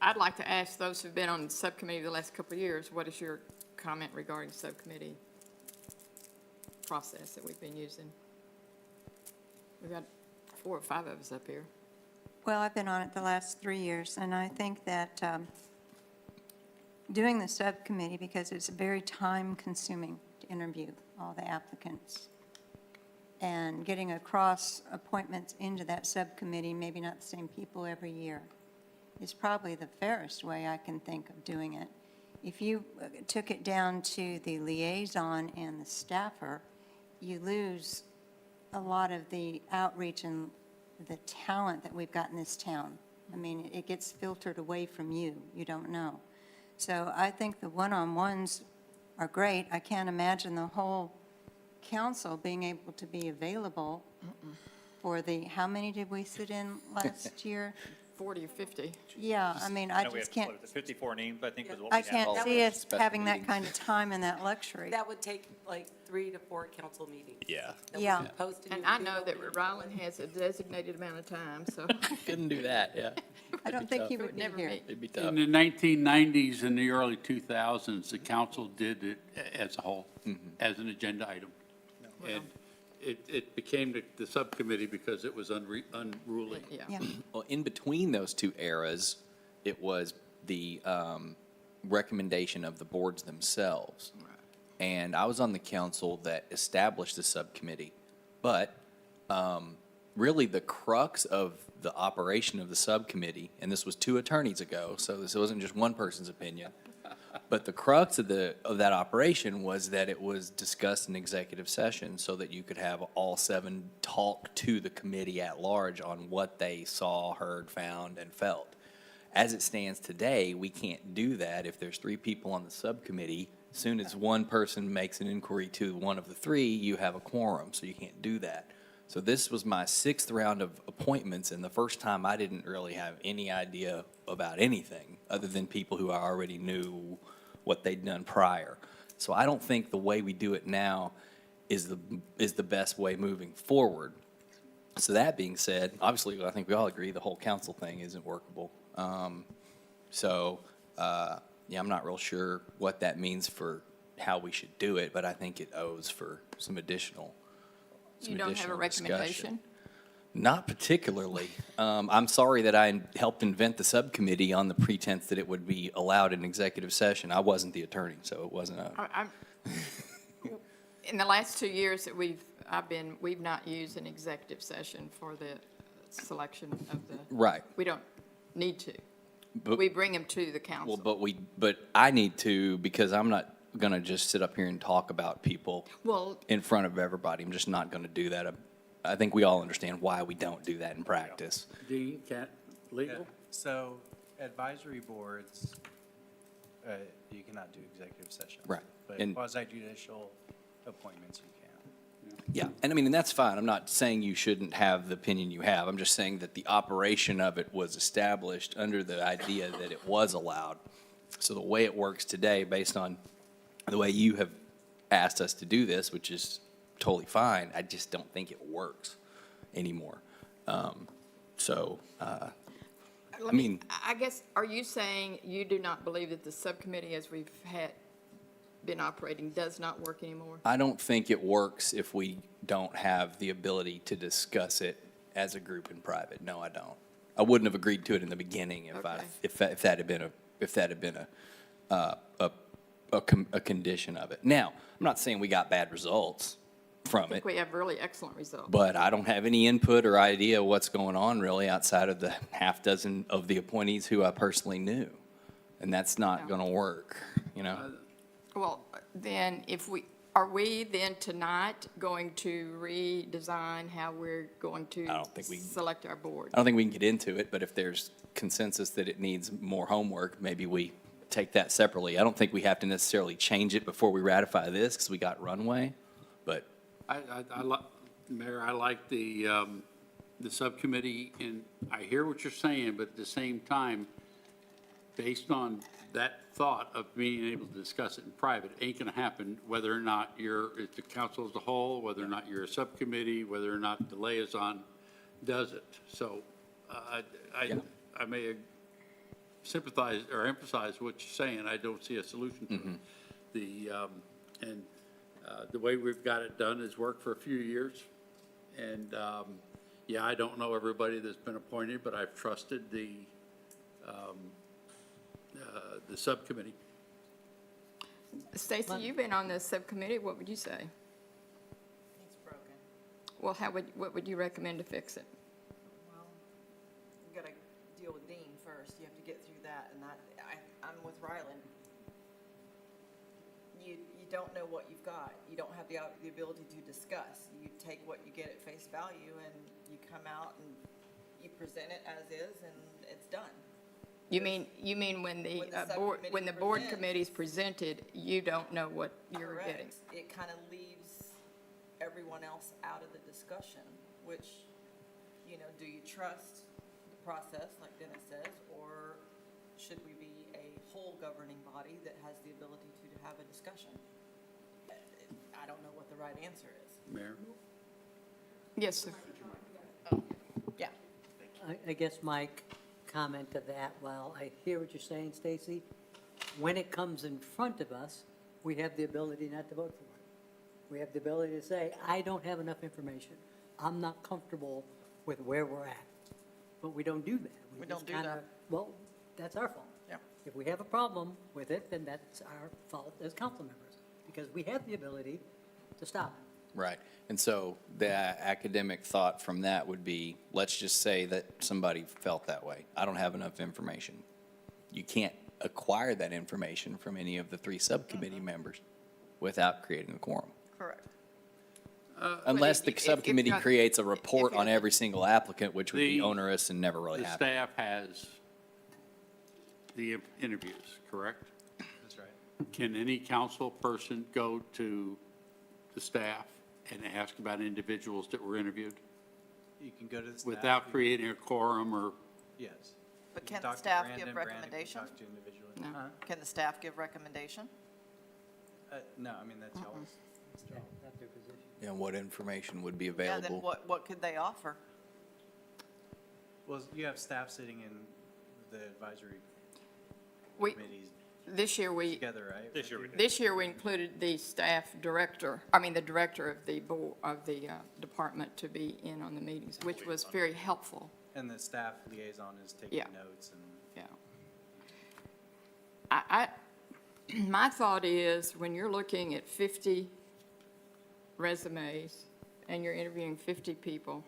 I'd like to ask those who've been on the subcommittee the last couple of years, what is your comment regarding subcommittee process that we've been using? We've got 4 or 5 of us up here. Well, I've been on it the last 3 years, and I think that doing the subcommittee, because it's very time-consuming to interview all the applicants, and getting across appointments into that subcommittee, maybe not the same people every year, is probably the fairest way I can think of doing it. If you took it down to the liaison and the staffer, you lose a lot of the outreach and the talent that we've got in this town. I mean, it gets filtered away from you. You don't know. So I think the one-on-ones are great. I can't imagine the whole council being able to be available for how many did we sit in last year? 40 or 50. Yeah, I mean, I know we just have, can't, what is it, 54 names, I think, is what we I have. can't That see was us special having that meetings. kind of time and that luxury. That would take like 3 to 4 council meetings. Yeah. that would Yeah. be posted And in I the know that open. Ryland has a designated amount of time, so Couldn't do that, yeah. I don't think he it would would be never here. meet. It'd be tough. In the 1990s and the early 2000s, the council did it as a whole, as an agenda item. And it became the subcommittee because it was unruly. Yeah. Yeah. Well, in between those two eras, it was the recommendation of the boards themselves. And I was on the council that established the subcommittee. But really, the crux of the operation of the subcommittee, and this was 2 attorneys ago, so this wasn't just one person's opinion, but the crux of that operation was that it was discussed in executive session so that you could have all 7 talk to the committee at large on what they saw, heard, found, and felt. As it stands today, we can't do that if there's 3 people on the subcommittee. As soon as one person makes an inquiry to one of the 3, you have a quorum, so you can't do that. So this was my 6th round of appointments, and the first time I didn't really have any idea about anything other than people who I already knew what they'd done prior. So I don't think the way we do it now is the best way moving forward. So that being said, obviously, I think we all agree the whole council thing isn't workable. Yeah, I'm not real sure what that means for how we should do it, but I think it owes for some additional You don't have a recommendation? Not particularly. I'm sorry that I helped invent the subcommittee on the pretense that it would be allowed in executive session. I wasn't the attorney, so it wasn't a, In the last 2 years that we've not used an executive session for the selection of the. right. We don't need to. But- We bring them to the Well, council. but I need to, because I'm not going to just sit up here and talk about people Well, in front of everybody. I'm just not going to do that. I think we all understand why we don't do that in practice. Dean, legal? So advisory boards, you cannot do executive session. Right. But And- quasi judicial appointments, you can. Yeah, and I mean, and that's fine. I'm not saying you shouldn't have the opinion you have. I'm just saying that the operation of it was established under the idea that it was allowed. So the way it works today, based on the way you have asked us to do this, which is totally fine, I just don't think it works anymore. I mean, I guess, are you saying you do not believe that the subcommittee, as we've been operating, does not work anymore? I don't think it works if we don't have the ability to discuss it as a group in private. No, I don't. I wouldn't have agreed to it in the beginning Okay. if that had been a condition of it. Now, I'm not saying we got bad results I from it, think we have really excellent results. but I don't have any input or idea what's going on really outside of the half dozen of the appointees who I personally knew. And that's not Yeah. going to work, you know? Well, then, are we then tonight going to redesign how we're going to I don't think we- select our board? I don't think we can get into it, but if there's consensus that it needs more homework, maybe we take that separately. I don't think we have to necessarily change it before we ratify this, because we got runway. But Mayor, I like the subcommittee, and I hear what you're saying, but at the same time, based on that thought of being able to discuss it in private, it ain't gonna happen whether or not it's the council as a whole, whether or not you're a subcommittee, whether or not the liaison does it. So, I may sympathize or emphasize what you're saying. I don't see a solution to it. The way we've got it done has worked for a few years. And, yeah, I don't know everybody that's been appointed, but I've trusted the subcommittee. Stacy, you've been on the subcommittee, what would you say? It's broken. Well, what would you recommend to fix it? Well, you gotta deal with Dean first. You have to get through that, and I'm with Ryland. You don't know what you've got. You don't have the ability to discuss. You take what you get at face value, and you come out and you present it as is, and it's done. You mean when the When the board, when the subcommittee board presents. committee's presented, you don't know what you're getting? Correct. It kind of leaves everyone else out of the discussion, which, do you trust the process, like Dennis says, or should we be a whole governing body that has the ability to have a discussion? I don't know what the right answer is. Mayor? Yes, sir. Yeah. I guess my comment to that, while I hear what you're saying, Stacy, when it comes in front of us, we have the ability not to vote for it. We have the ability to say, I don't have enough information. I'm not comfortable with where we're at. But we don't do that. We just don't do kinda- that. Well, that's our fault. Yeah. If we have a problem with it, then that's our fault as council members, because we have the ability to stop it. Right. And so the academic thought from that would be, let's just say that somebody felt that way. I don't have enough information. You can't acquire that information from any of the three subcommittee members without creating a quorum. Correct. Unless if the you- if subcommittee you're- creates a report you're- on every single applicant, which would be The- onerous and never really The happen. staff has the interviews, correct? That's right. Can any council person go to the staff and ask about individuals that were interviewed You can go to the staff. without creating a quorum or? Yes. But You can the talk to staff Brandon, give Brandon can recommendations? talk to individually. No. Huh? Can the staff give recommendation? No, I mean, that's y'all's. Not their position. And what information would be Yeah, then available? what could they offer? Well, you have staff sitting in the advisory We, committees this year we, together, right? This year we did. this year we included the staff director, I mean, the director of the board, of the department to be in on the meetings, which was very helpful. And the staff liaison is taking Yeah. notes and. Yeah. My thought is, when you're looking at 50 resumes and you're interviewing 50 people,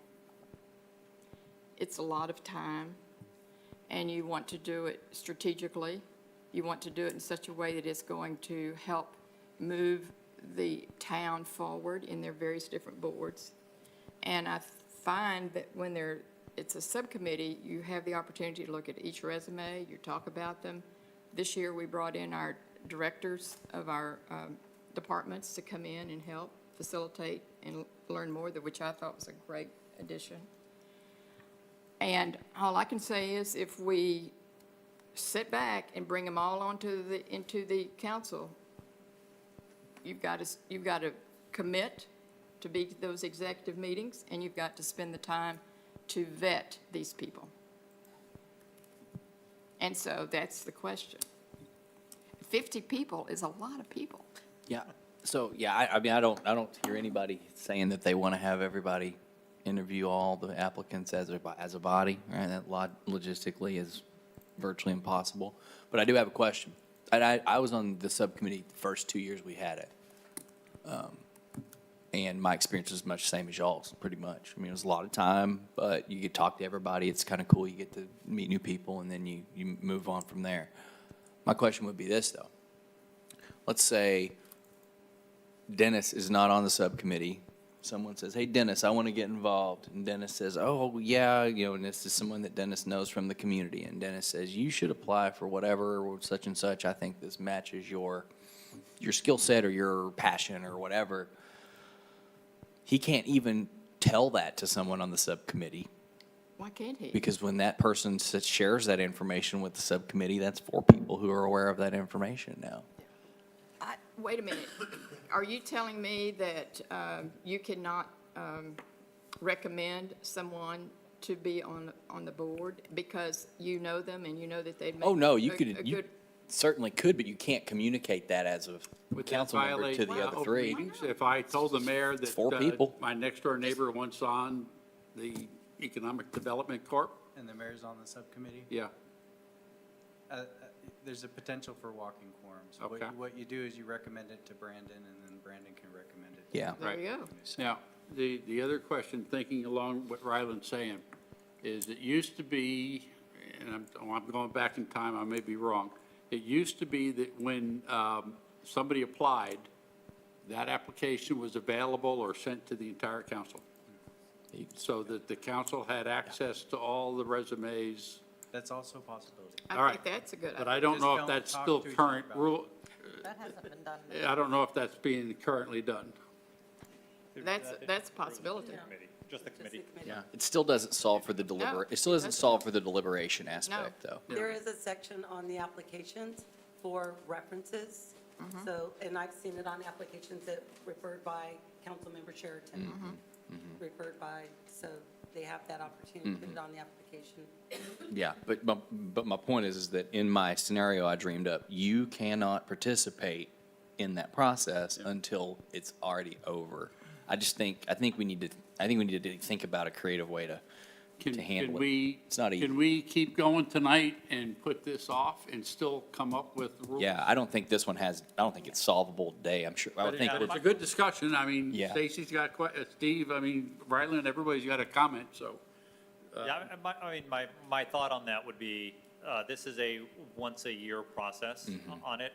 it's a lot of time, and you want to do it strategically. You want to do it in such a way that it's going to help move the town forward in their various different boards. And I find that when it's a subcommittee, you have the opportunity to look at each resume, you talk about them. This year, we brought in our directors of our departments to come in and help facilitate and learn more, which I thought was a great addition. And all I can say is, if we sit back and bring them all into the council, you've got to commit to be to those executive meetings, and you've got to spend the time to vet these people. And so that's the question. 50 people is a lot of people. Yeah, so, yeah, I mean, I don't hear anybody saying that they want to have everybody interview all the applicants as a body, right? That logistically is virtually impossible. But I do have a question. I was on the subcommittee the first 2 years we had it. And my experience was much the same as y'all's, pretty much. I mean, it was a lot of time, but you get to talk to everybody. It's kind of cool. You get to meet new people, and then you move on from there. My question would be this, though. Let's say Dennis is not on the subcommittee. Someone says, hey, Dennis, I want to get involved. And Dennis says, oh, yeah, and this is someone that Dennis knows from the community. And Dennis says, you should apply for whatever, or such and such. I think this matches your skill set or your passion or whatever. he can't even tell that to someone on the subcommittee, Why can't he? because when that person shares that information with the subcommittee, that's 4 people who are aware of that information now. Wait a minute. Are you telling me that you cannot recommend someone to be on the board because you know them and you know that they'd make Oh, no, you a could, you good? certainly could, but you can't communicate that as a Would that council member violate to the other open 3. meetings? If I told the mayor that 4 people. my next-door neighbor wants on the Economic Development Corp., And the mayor's on the subcommittee? yeah, There's a potential for walking quorums. Okay. What you do is you recommend it to Brandon, and then Brandon can recommend it. Yeah. There you go. Now, the other question, thinking along what Ryland's saying, is it used to be, and I'm going back in time, I may be wrong, it used to be that when somebody applied, that application was available or sent to the entire council, so that the council had access to all the resumes. That's also a possibility. All I right. think that's a good But idea. I don't Just know if don't that's talk still to each current other about it. rule. That hasn't been done. I don't know if that's being currently done. That's a possibility. Committee, just the Just the committee. committee. Yeah, it still doesn't solve for the it still doesn't that's solve for the deliberation aspect, though. There is a section on the applications for references. Mm-hmm. So, and I've seen it on applications that referred by Councilmember Sheraton. Mm-hmm. Referred by, so they have that opportunity to put Mm-hmm. it on the application. Yeah, but my point is that in my scenario I dreamed up, you cannot participate in that process until it's already over. I think we need to think about a creative way to handle it. It's not easy. Can we keep going tonight and put this off and still come up with rules? Yeah, I don't think this one has, I don't think it's solvable today, I'm sure. I would think, It's a good discussion. I mean, Yeah. Stacy's got, Steve, I mean, Ryland, everybody's got a comment, so. Yeah, my thought on that would be, this is a once-a-year process on it.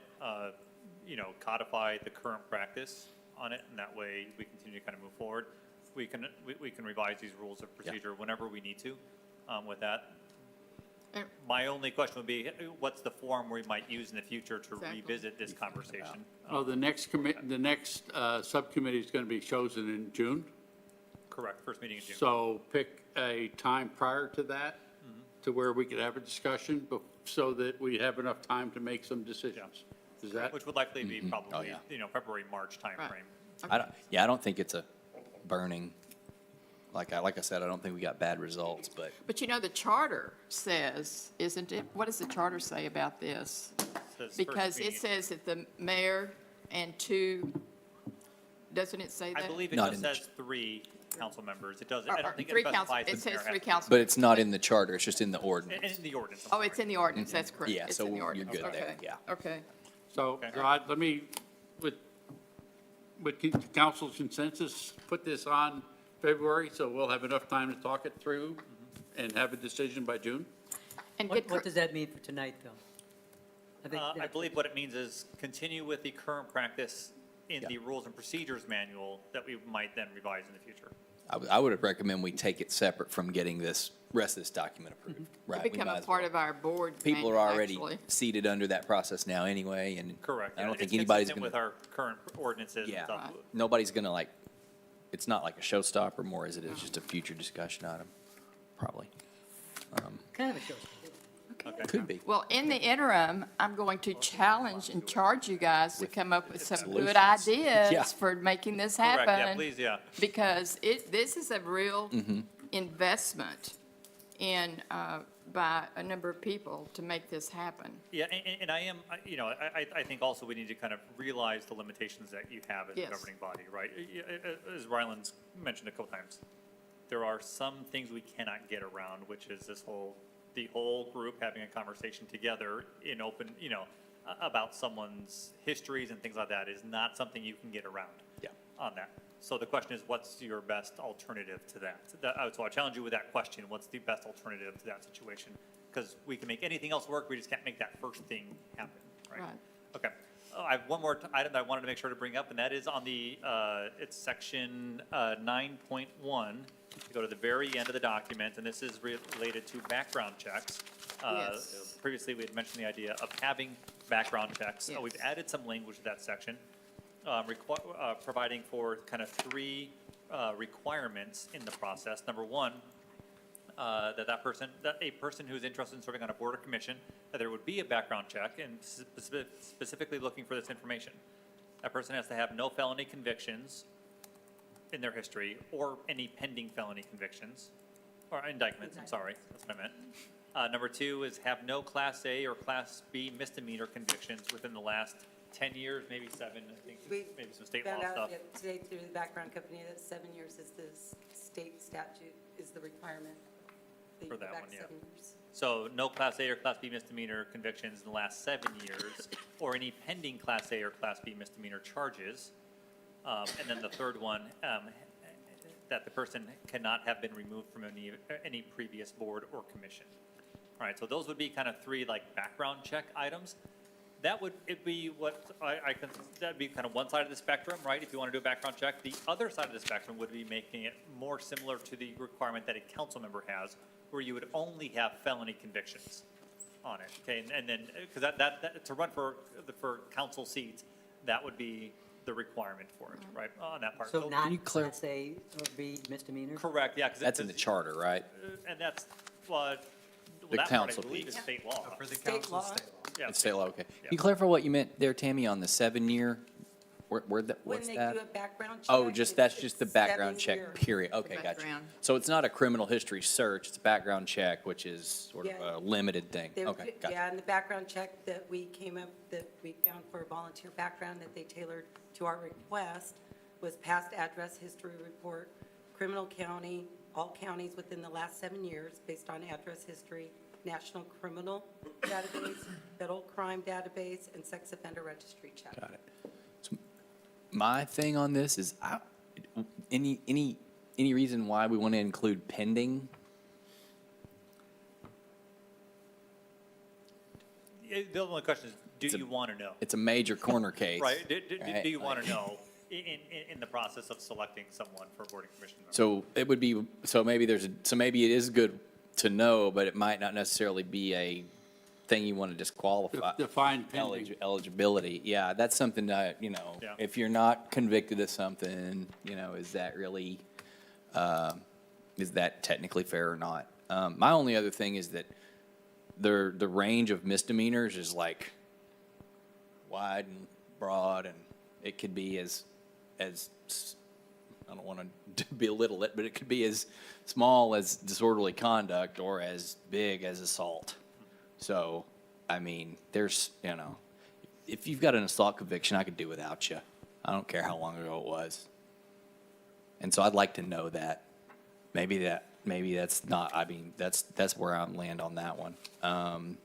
Codify the current practice on it, and that way we continue to kind of move forward. We can revise these rules of procedure whenever we need to with that. And- My only question would be, what's the form we might use in the future to Exactly. revisit this conversation? Oh, the next subcommittee is going to be chosen in June. Correct, first meeting in June. So pick a time prior to that, to where we could have a discussion, so that we have enough time to make some decisions. Is that? Which would likely be probably, yeah. February, March timeframe. I don't think it's a burning, like I said, I don't think we got bad results, but But you know, the charter says, isn't it, what does the charter say about this? Says first Because it meeting- says that the mayor and 2, doesn't it say that? I believe it Not just in the says 3 council members. It doesn't, Or- I or don't think it 3 council, specifies. it the says mayor 3 has- council. but it's not in the charter, it's just in the ordinance. In the ordinance. I'm Oh, sorry. it's in the ordinance, that's correct. Yeah, It's so in the you're ordinance. good there, Okay. yeah. Okay. So, Okay. Rod, let me, with council's consensus, put this on February, so we'll have enough time to talk it through and have a decision by June? And What get, does that mean for tonight, Phil? think I that's- believe what it means is continue with the current practice in Yeah. the rules and procedures manual that we might then revise in the future. I would recommend we take it separate from getting this, rest of this document approved, right? We become might a as part well. of our board People are manual, already actually. seated under that process now anyway, and Correct. I don't It's think anybody's consistent gonna, with our current ordinances and yeah, stuff. nobody's gonna like, it's not like a showstopper more as it is just a future discussion item, probably. Kind of a showstopper. Okay. Could be. Well, in the interim, I'm going to challenge and charge you guys to come up with some good solutions. Yeah. ideas for making this Correct, happen. yeah, please, yeah. Because this is a real Mm-hmm. investment in, by a number of people to make this happen. Yeah, and I am, I think also we need to kind of realize the limitations that you have as a Yes. governing body, right? As Ryland's mentioned a couple times, there are some things we cannot get around, which is the whole group having a conversation together in open, about someone's histories and things like that is not something you can get around. Yeah. On that. So the question is, what's your best alternative to that? So I challenge you with that question, what's the best alternative to that situation? Because we can make anything else work, we just can't make that first thing happen, right? Right. Okay. I have one more item that I wanted to make sure to bring up, and that is on the, it's section 9.1. You go to the very end of the document, and this is related to background checks. Yes. Previously, we had mentioned the idea of having background checks. We've Yes. added some language to that section, providing for kind of 3 requirements in the process. Number one, that a person who's interested in serving on a board or commission, that there would be a background check and specifically looking for this information. That person has to have no felony convictions in their history or any pending felony convictions, or indictments, I'm sorry, that's what I meant. Number two is have no Class A or Class B misdemeanor convictions within the last 10 years, maybe 7, I think, We maybe some state law found out stuff. today through the background company that 7 years is the state statute, is the requirement. you For go that back one, yeah. 7 years. So no Class A or Class B misdemeanor convictions in the last 7 years, or any pending Class A or Class B misdemeanor charges. And then the third one, that the person cannot have been removed from any previous board or commission. All right, so those would be kind of 3 like background check items. That would, it'd be what that'd be kind of one side of the spectrum, right? If you want to do a background check. The other side of the spectrum would be making it more similar to the requirement that a council member has, where you would only have felony convictions on it, okay? And then, because that, to run for council seats, that would be the requirement for it, right, on that part. So not you clar- Class A or B misdemeanors? Correct, yeah. 'Cause That's in the charter, right? And that's, well, The that part I council believe is piece. state law. For the State council, law. state law. Yeah, It's state law, okay. Yeah. Can you clarify what you meant there, Tammy, on the 7-year? When What's they that? do a background check. Oh, it's- that's just the it's background 7 check, years. period. Okay, gotcha. background. So it's not a criminal history search, it's a background check, which is sort of Yeah. a limited thing. They- Okay, gotcha. Yeah, and the background check that we found for a volunteer background that they tailored to our request was past address history report, criminal county, all counties within the last 7 years based on address history, national criminal database, federal crime database, and sex offender registry check. Got it. So my thing on this is, any reason why we want to include pending? The only question is, do It's a- you want to know? It's a major corner case. Right, right? do you want to Like- know in the process of selecting someone for a board and commission member? So it would be, so maybe maybe it is good to know, but it might not necessarily be a thing you want to disqualify. Define pending. Eligibility, yeah, that's something that, Yeah. if you're not convicted of something, is that really, is that technically fair or not? My only other thing is that the range of misdemeanors is like wide and broad, and it could be as I don't want to belittle it, but it could be as small as disorderly conduct or as big as assault. So, I mean, there's, if you've got an assault conviction, I could do without you. I don't care how long ago it was. And so I'd like to know that. Maybe that's not, I mean, that's where I'm land on that one.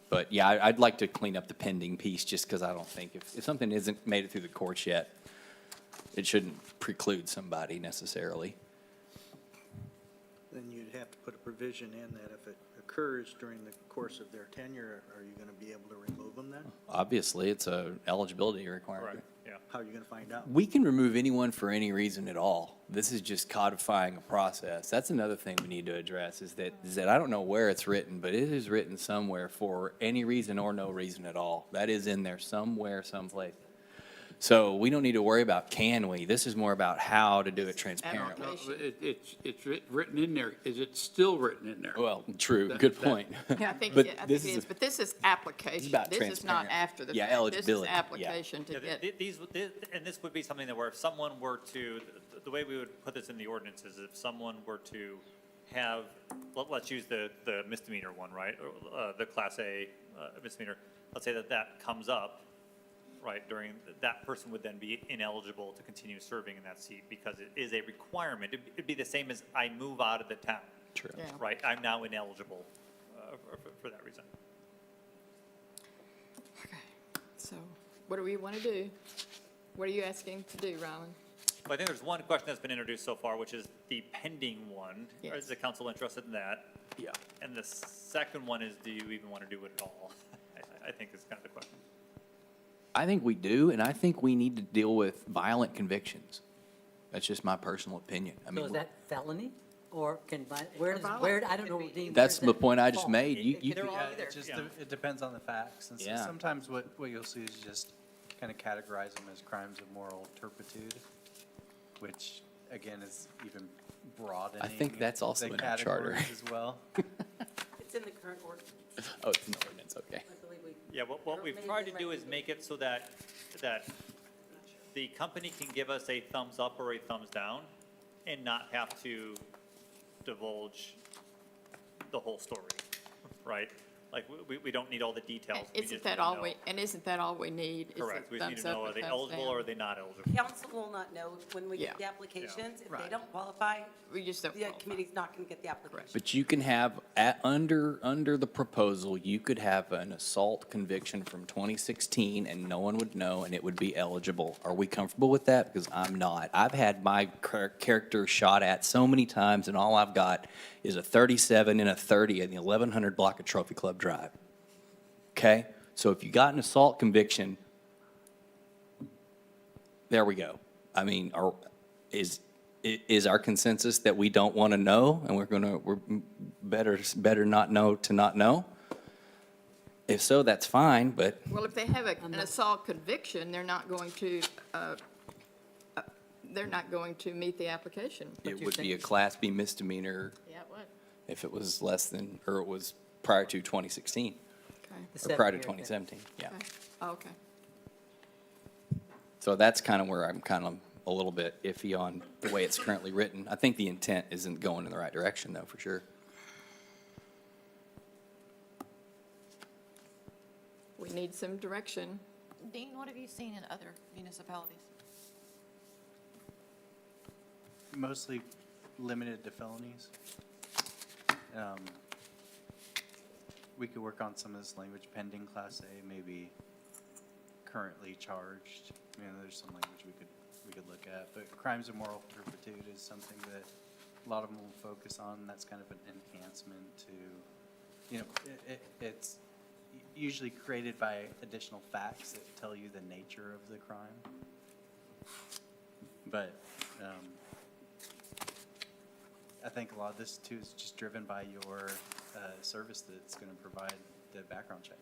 But yeah, I'd like to clean up the pending piece just because I don't think if something isn't made it through the courts yet, it shouldn't preclude somebody necessarily. Then you'd have to put a provision in that if it occurs during the course of their tenure, are you going to be able to remove them then? Obviously, it's a eligibility requirement. Correct, yeah. How are you going to find out? We can remove anyone for any reason at all. This is just codifying a process. That's another thing we need to address is that I don't know where it's written, but it is written somewhere for any reason or no reason at all. That is in there somewhere, someplace. So we don't need to worry about can we. This is more about how to do it transparently. No, it's written in there. Is it still written in there? Well, true, good point. Yeah, I think But it this is, is but this is application. about This is not transparent. after the Yeah, fact. eligibility, yeah. This is application to Yeah, get. and this would be something that where if someone were to, the way we would put this in the ordinance is if someone were to have, let's use the misdemeanor one, right? Or, the Class A misdemeanor. Let's say that comes up, right, that person would then be ineligible to continue serving in that seat because it is a requirement. It'd be the same as I move out of the town. True. Yeah. Right, I'm now ineligible for that reason. Okay. So what do we want to do? What are you asking to do, Rylan? Well, I think there's one question that's been introduced so far, which is the pending one. Yes. Is the council interested in that? Yeah. And the second one is, do you even want to do it at all? I think is kind of the question. I think we do, and I think we need to deal with violent convictions. That's just my personal opinion. I So mean, is that felony, or Or violent. I don't know, Dean. that's where the does point that I just fall? made. You They're could- all Yeah, either. it just, Yeah. it depends on the facts. And so Yeah. sometimes what you'll see is just kind of categorize them as crimes of moral turpitude, which again, is even broadening. I think that's also the in our charter. categories as well. It's in the current ordinance. Oh, it's an ordinance, okay. I believe we. Yeah, what we've tried to do is make it so that the company can give us a thumbs up or a thumbs down and not have to divulge the whole story, right? Like, we don't need all the details. And We isn't just that need to all know. we, and isn't that all we need? is a Correct, we just need thumbs to know, up are or they thumbs eligible down? or are they not eligible? Council will not know when we get the Yeah. applications. If they Right. don't qualify, We just don't the qualify. committee's not going to get the application. But you can have, under the proposal, you could have an assault conviction from 2016 and no one would know and it would be eligible. Are we comfortable with that? Because I'm not. I've had my character shot at so many times and all I've got is a 37 and a 30 in the 1100 block of Trophy Club Drive. Okay? So if you got an assault conviction, there we go. I mean, is our consensus that we don't want to know and we're better not know to not know? If so, that's fine, but Well, if they have an assault conviction, they're not going to meet the application. it would be a Class B misdemeanor Yeah, it would. if it was less than, or it was prior to 2016, Okay. or prior to 7-year thing. 2017, yeah. Okay. Oh, okay. So that's kind of where I'm kind of a little bit iffy on the way it's currently written. I think the intent isn't going in the right direction, though, for sure. We need some direction. Dean, what have you seen in other municipalities? Mostly limited to felonies. We could work on some of this language pending Class A, maybe currently charged. You know, there's some language we could look at, but crimes of moral turpitude is something that a lot of them will focus on. That's kind of an enhancement to, you know, it's usually created by additional facts that tell you the nature of the crime. But, I think a lot of this too is just driven by your service that's going to provide the background check.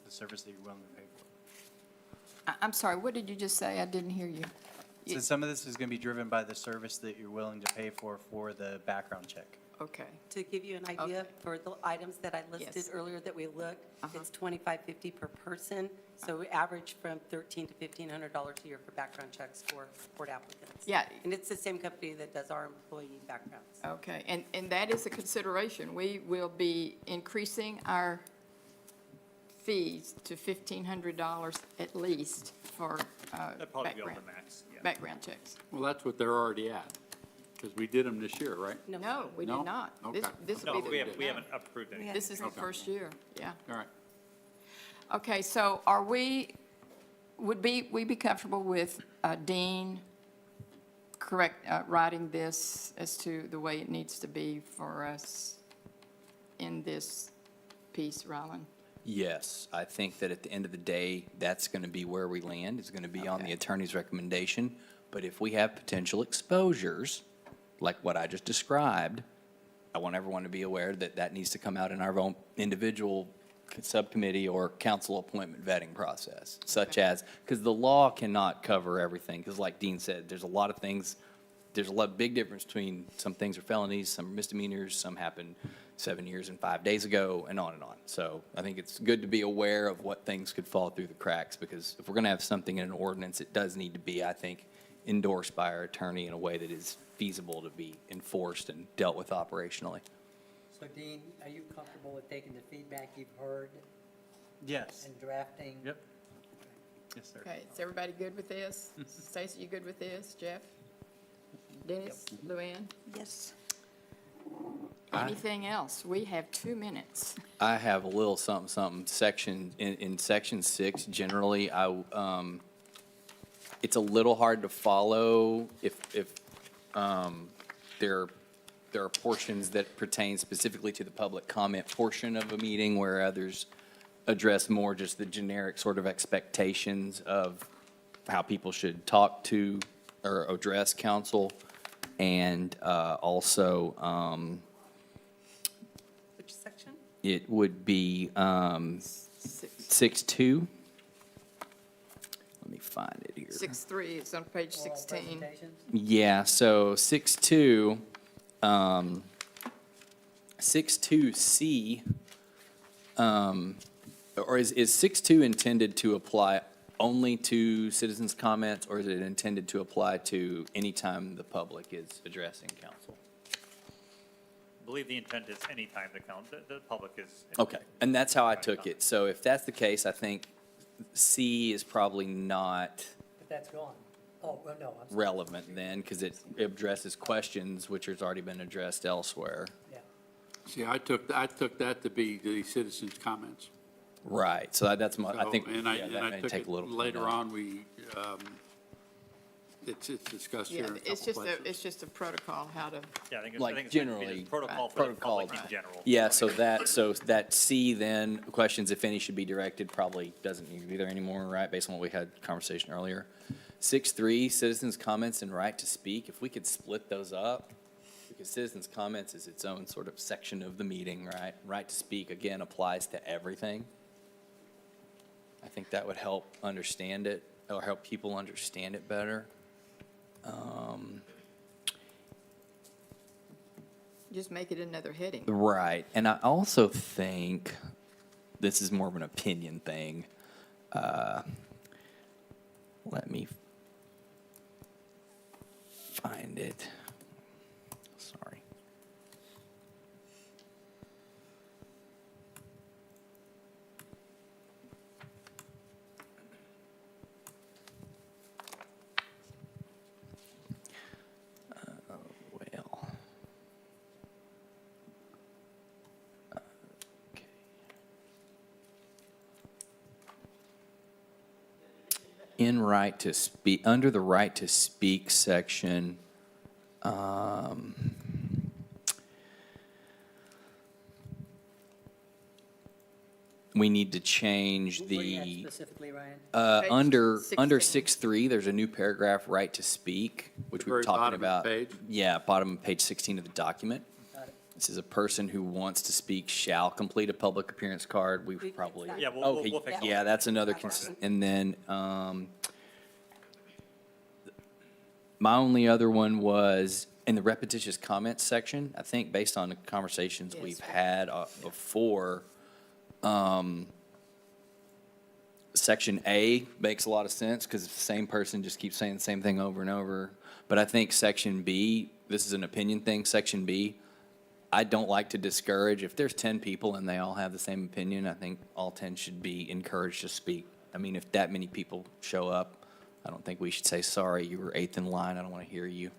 The service that you're willing to pay for. I'm sorry, what did you just say? I didn't hear you. So some of this is going to be driven by the service that you're willing to pay for the background check. Okay. To give you an idea, Okay. for the items that I listed Yes. earlier that we looked, Uh-huh. it's $25.50 per person. So we average from $1,300 to $1,500 a year for background checks for court applicants. Yeah. And it's the same company that does our employee backgrounds. Okay, and that is a consideration. We will be increasing our fees to $1,500 at least for That'd probably be over background, max, yeah. background checks. Well, that's what they're already at, because we did them this year, right? No, we No? did not. Okay. This No, will be we the, haven't approved any. this is the Okay. first year, yeah. All right. Okay, so would we be comfortable with Dean writing this as to the way it needs to be for us in this piece, Rylan? Yes, I think that at the end of the day, that's going to be where we land. It's going to be on the Okay. attorney's recommendation. But if we have potential exposures, like what I just described, I want everyone to be aware that that needs to come out in our own individual subcommittee or council appointment vetting process, such as, because the law cannot cover everything, because like Dean said, there's a lot of things, there's a lot, big difference between some things are felonies, some are misdemeanors, some happened 7 years and 5 days ago, and on and on. So I think it's good to be aware of what things could fall through the cracks, because if we're going to have something in an ordinance, it does need to be, I think, endorsed by our attorney in a way that is feasible to be enforced and dealt with operationally. So Dean, are you comfortable with taking the feedback you've heard Yes. and drafting? Yep. Yes, sir. Okay, is everybody good with this? Stacy, you good with this? Jeff? Dennis? Luann? Yes. Anything else? We have 2 minutes. I have a little something, in section 6, generally, it's a little hard to follow if there are portions that pertain specifically to the public comment portion of a meeting where others address more just the generic sort of expectations of how people should talk to or address council. And also, Which section? it would be 6. 6.2. Let me find it here. 6.3, it's on page Oral 16. presentations? Yeah, so 6.2, 6.2C, or is 6.2 intended to apply only to citizens' comments, or is it intended to apply to any time the public is addressing council? I believe the intent is anytime the public is. Okay, and that's how I took it. So if that's the case, I think C is probably not But that's gone. Oh, well, no, I'm sorry. relevant then, because it addresses questions which has already been addressed elsewhere. Yeah. See, I took that to be the citizens' comments. Right, so that's my, I So, think, and I yeah, that may took take it a little. later cleanup. on, it's discussed here Yeah, in a it's couple just places. it's just a protocol, how to, Yeah, I think Like it's generally, protocol for the protocol. public in general. Yeah, so that C then, questions, if any, should be directed, probably doesn't need to be there anymore, right, based on what we had conversation earlier. 6.3, citizens' comments and right to speak, if we could split those up, because citizens' comments is its own sort of section of the meeting, right? Right to speak, again, applies to everything. I think that would help understand it, or help people understand it better. just make it another heading. Right, and I also think, this is more of an opinion thing. Let me find it. Sorry. Well. Okay. In right to speak, under the right to speak section, we need to change Where you at the, specifically, Ryan? Page under 16. 6.3, there's a new paragraph, right to speak, which The we were very talking bottom of the about. page? Yeah, bottom of page 16 of the document. Got it. This is a person who wants to speak shall complete a public appearance card. We've probably. Yeah, we'll Okay, fix yeah, that. that's another, and then, my only other one was in the repetitious comments section. I think based on the conversations Yes, we've right. had before, section A makes a lot of sense because the same person just keeps saying the same thing over and over. But I think section B, this is an opinion thing, section B, I don't like to discourage. If there's 10 people and they all have the same opinion, I think all 10 should be encouraged to speak. I mean, if that many people show up, I don't think we should say, sorry, you were eighth in line, I don't want to hear you.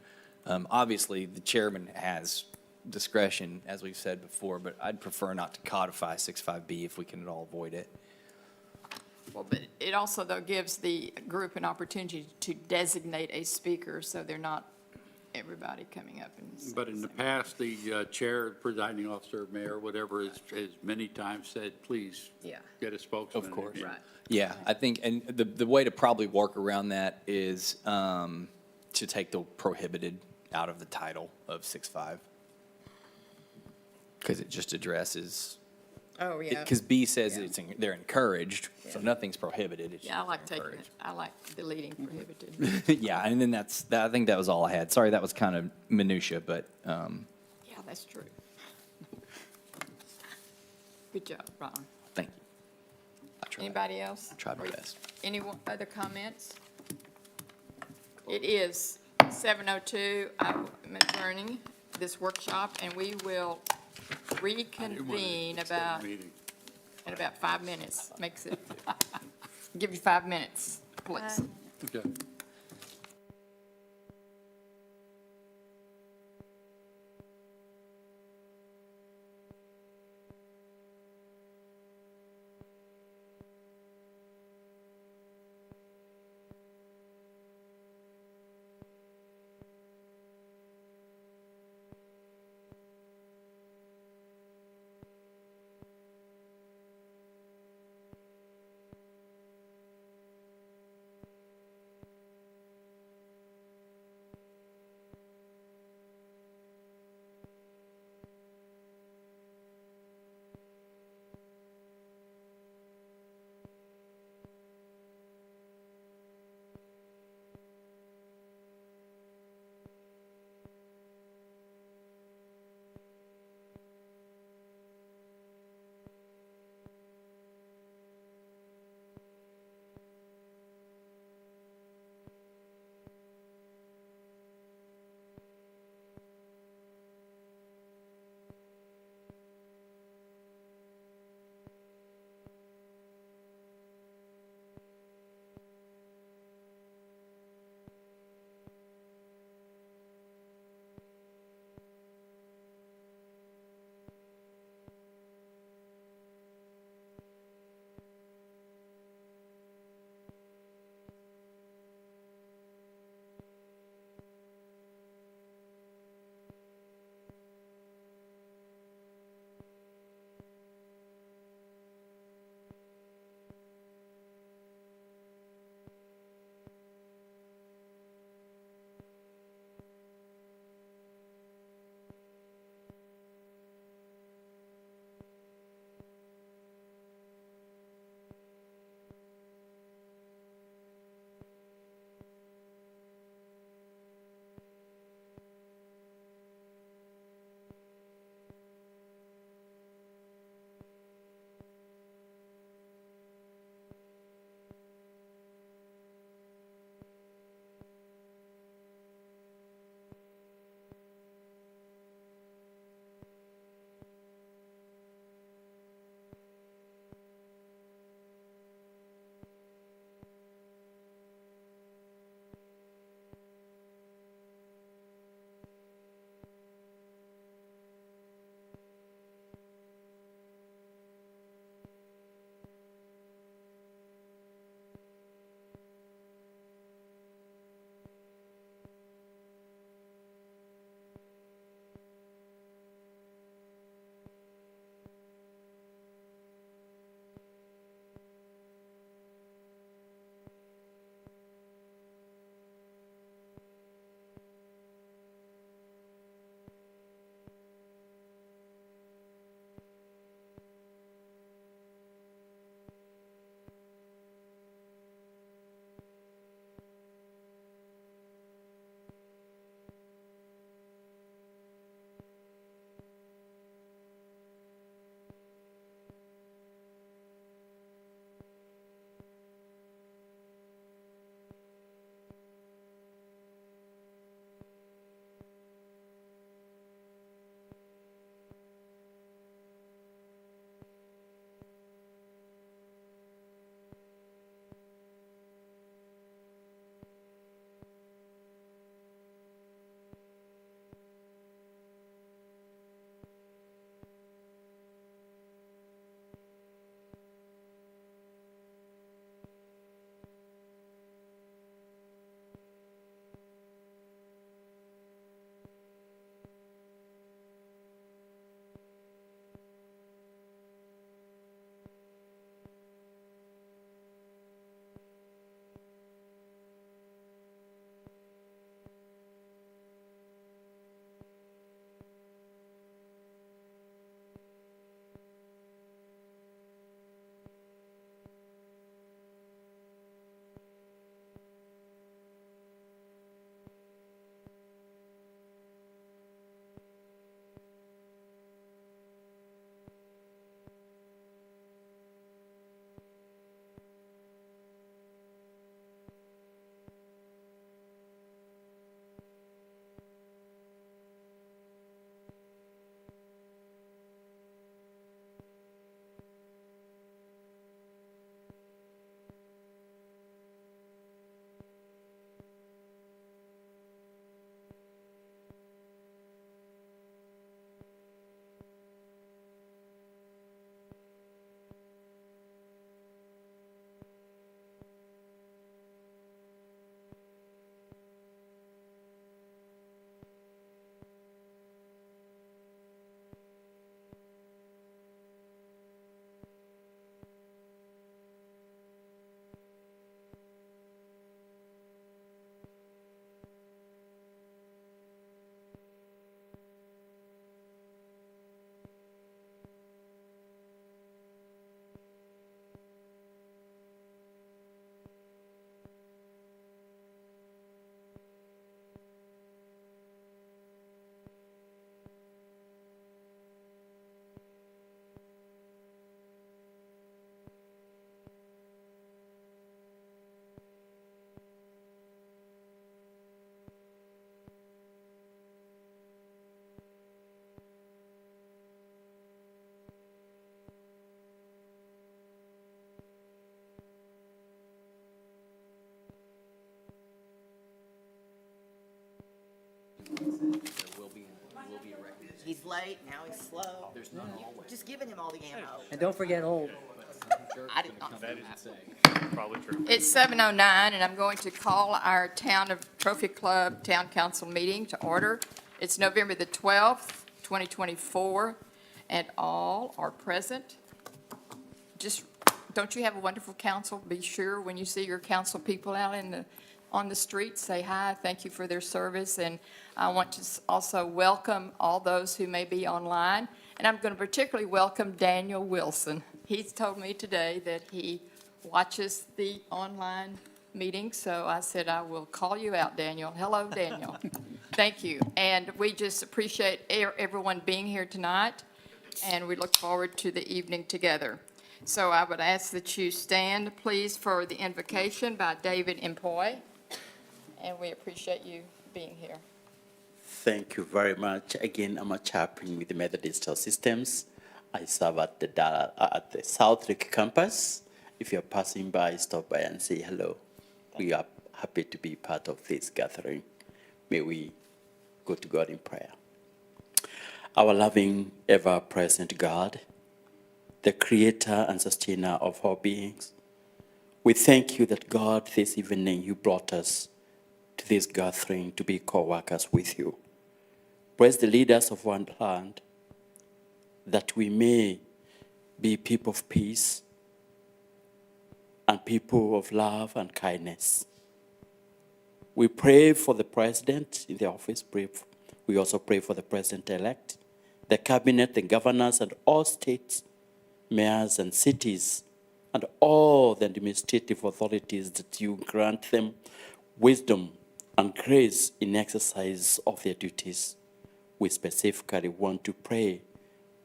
Obviously, the chairman has discretion, as we've said before, but I'd prefer not to codify 6.5B if we can at all avoid it. Well, but it also, though, gives the group an opportunity to designate a speaker, so they're not everybody coming up and saying But in the same. past, the chair, presiding officer, mayor, whatever, has many times said, please Yeah. get a spokesman. Of course. Right. Yeah, I think, and the way to probably work around that is to take the prohibited out of the title of 6.5. Because it just addresses, Oh, yeah. because B says Yeah. they're encouraged, so Yeah. nothing's prohibited, it's Yeah, I just like taking it, encouraged. I like deleting prohibited. Yeah, and then I think that was all I had. Sorry, that was kind of minutia, but, Yeah, that's true. Good job, Ron. thank you. I tried. Anybody else? I tried my Or best. Any other comments? It is 7:02. I'm adjourning this workshop, and we will reconvene in about 5 minutes. Makes it, give you 5 minutes, please. Okay. late, now he's slow. There's none always. Just giving him all the ammo. And don't forget old. I did not That do is that. probably true. It's 7:09, and I'm going to call our Town of Trophy Club Town Council meeting to order. It's November the 12th, 2024, and all are present. Just, don't you have a wonderful council? Be sure when you see your council people out on the street, say hi, thank you for their service. And I want to also welcome all those who may be online. And I'm going to particularly welcome Daniel Wilson. He's told me today that he watches the online meeting, so I said I will call you out, Daniel. Hello, Daniel. Thank you. And we just appreciate everyone being here tonight, and we look forward to the evening together. So I would ask that you stand, please, for the invocation by David Empoy, and we appreciate you being here. Thank you very much. Again, I'm a chaplain with the Methodist Digital Systems. I serve at the South Lake campus. If you're passing by, stop by and say hello. We are happy to be part of this gathering. May we go to God in prayer. Our loving, ever-present God, the creator and sustainer of our beings, we thank you that, God, this evening you brought us to this gathering to be co-workers with you. Bless the leaders of one land, that we may be people of peace and people of love and kindness. We pray for the president in the office. We also pray for the president-elect, the cabinet, the governors, and all states, mayors and cities, and all the administrative authorities, that you grant them wisdom and grace in exercise of their duties. We specifically want to pray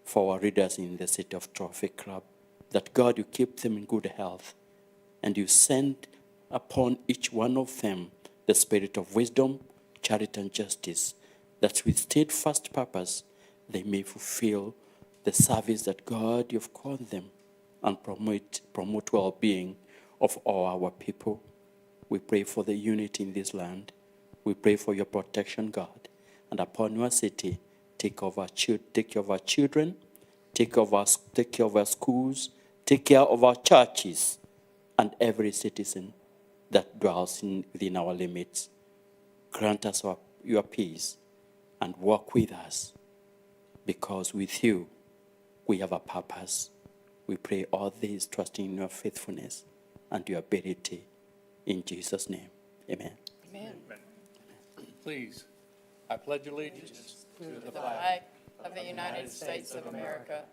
for our readers in the city of Trophy Club, that, God, you keep them in good health, and you send upon each one of them the spirit of wisdom, charity, and justice, that with steadfast purpose they may fulfill the service that, God, you've called them, and promote well-being of all our people. We pray for the unity in this land. We pray for your protection, God, and upon your city, take care of our children, take care of our schools, take care of our churches, and every citizen that dwells within our limits. Grant us your peace and walk with us, because with you we have a purpose. We pray all this, trusting in your faithfulness and your ability. In Jesus' name, amen. Amen. Please, I pledge allegiance to the The flag of the United States of America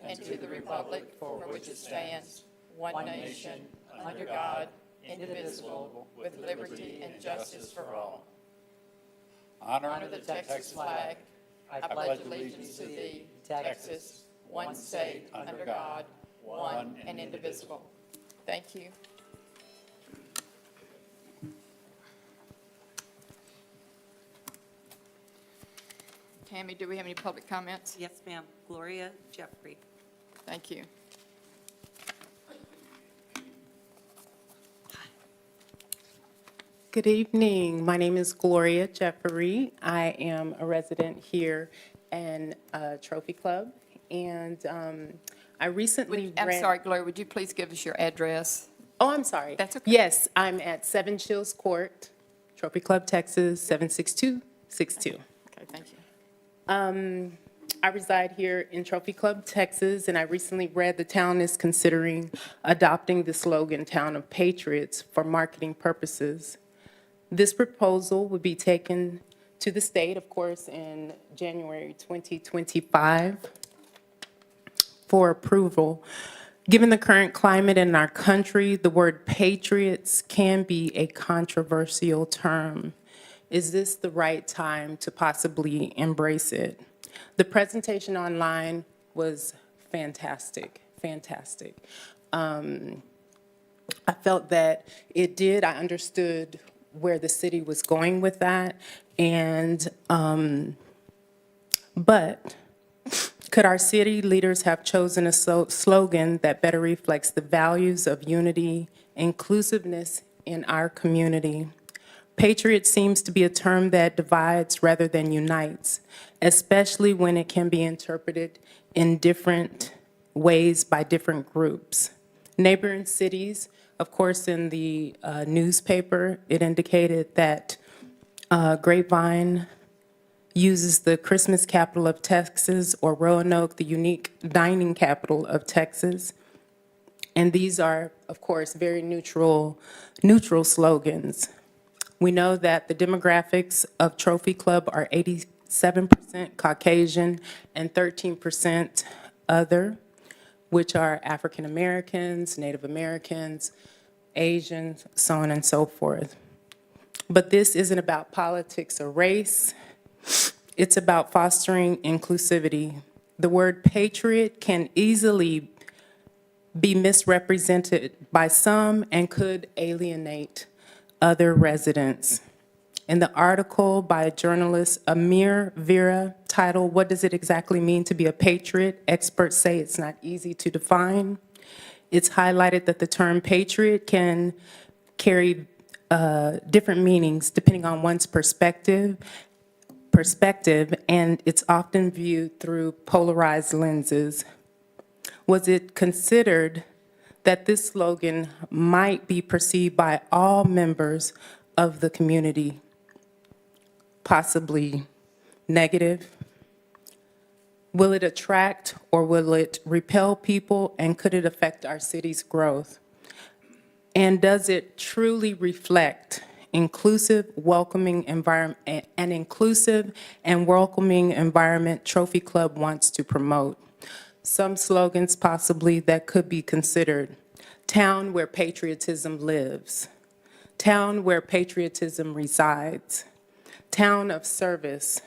and to the republic for which it stands, one nation, under God, indivisible, with liberty and justice for all. Honor the Texas flag. I pledge allegiance to thee, Texas, one state, under God, one and indivisible. Thank you. Tammy, do we have any public comments? Yes, ma'am. Gloria Jeffrey. Thank you. Good evening. My name is Gloria Jeffrey. I am a resident here in Trophy Club, and I recently I'm ran- sorry, Gloria, would you please give us your address? Oh, I'm sorry. That's okay. Yes, I'm at 7 Chills Court, Trophy Club, Texas, 76262. Okay, thank you. I reside here in Trophy Club, Texas, and I recently read the town is considering adopting the slogan, Town of Patriots, for marketing purposes. This proposal would be taken to the state, of course, in January 2025 for approval. Given the current climate in our country, the word patriots can be a controversial term. Is this the right time to possibly embrace it? The presentation online was fantastic, fantastic. I felt that I understood where the city was going with that, but could our city leaders have chosen a slogan that better reflects the values of unity, inclusiveness in our community? Patriot seems to be a term that divides rather than unites, especially when it can be interpreted in different ways by different groups. Neighboring cities, of course, in the newspaper, it indicated that Grapevine uses the Christmas capital of Texas, or Roanoke, the unique dining capital of Texas. And these are, of course, very neutral slogans. We know that the demographics of Trophy Club are 87% Caucasian and 13% other, which are African Americans, Native Americans, Asians, so on and so forth. But this isn't about politics or race. It's about fostering inclusivity. The word patriot can easily be misrepresented by some and could alienate other residents. In the article by journalist Amir Vera titled, "What Does It Exactly Mean to Be a Patriot?" experts say it's not easy to define. It's highlighted that the term patriot can carry different meanings depending on one's perspective, and it's often viewed through polarized lenses. Was it considered that this slogan might be perceived by all members of the community possibly negative? Will it attract or will it repel people, and could it affect our city's growth? And does it truly reflect inclusive, welcoming environment, an inclusive and welcoming environment Trophy Club wants to promote? Some slogans possibly that could be considered: town where patriotism lives, town where patriotism resides, town of service,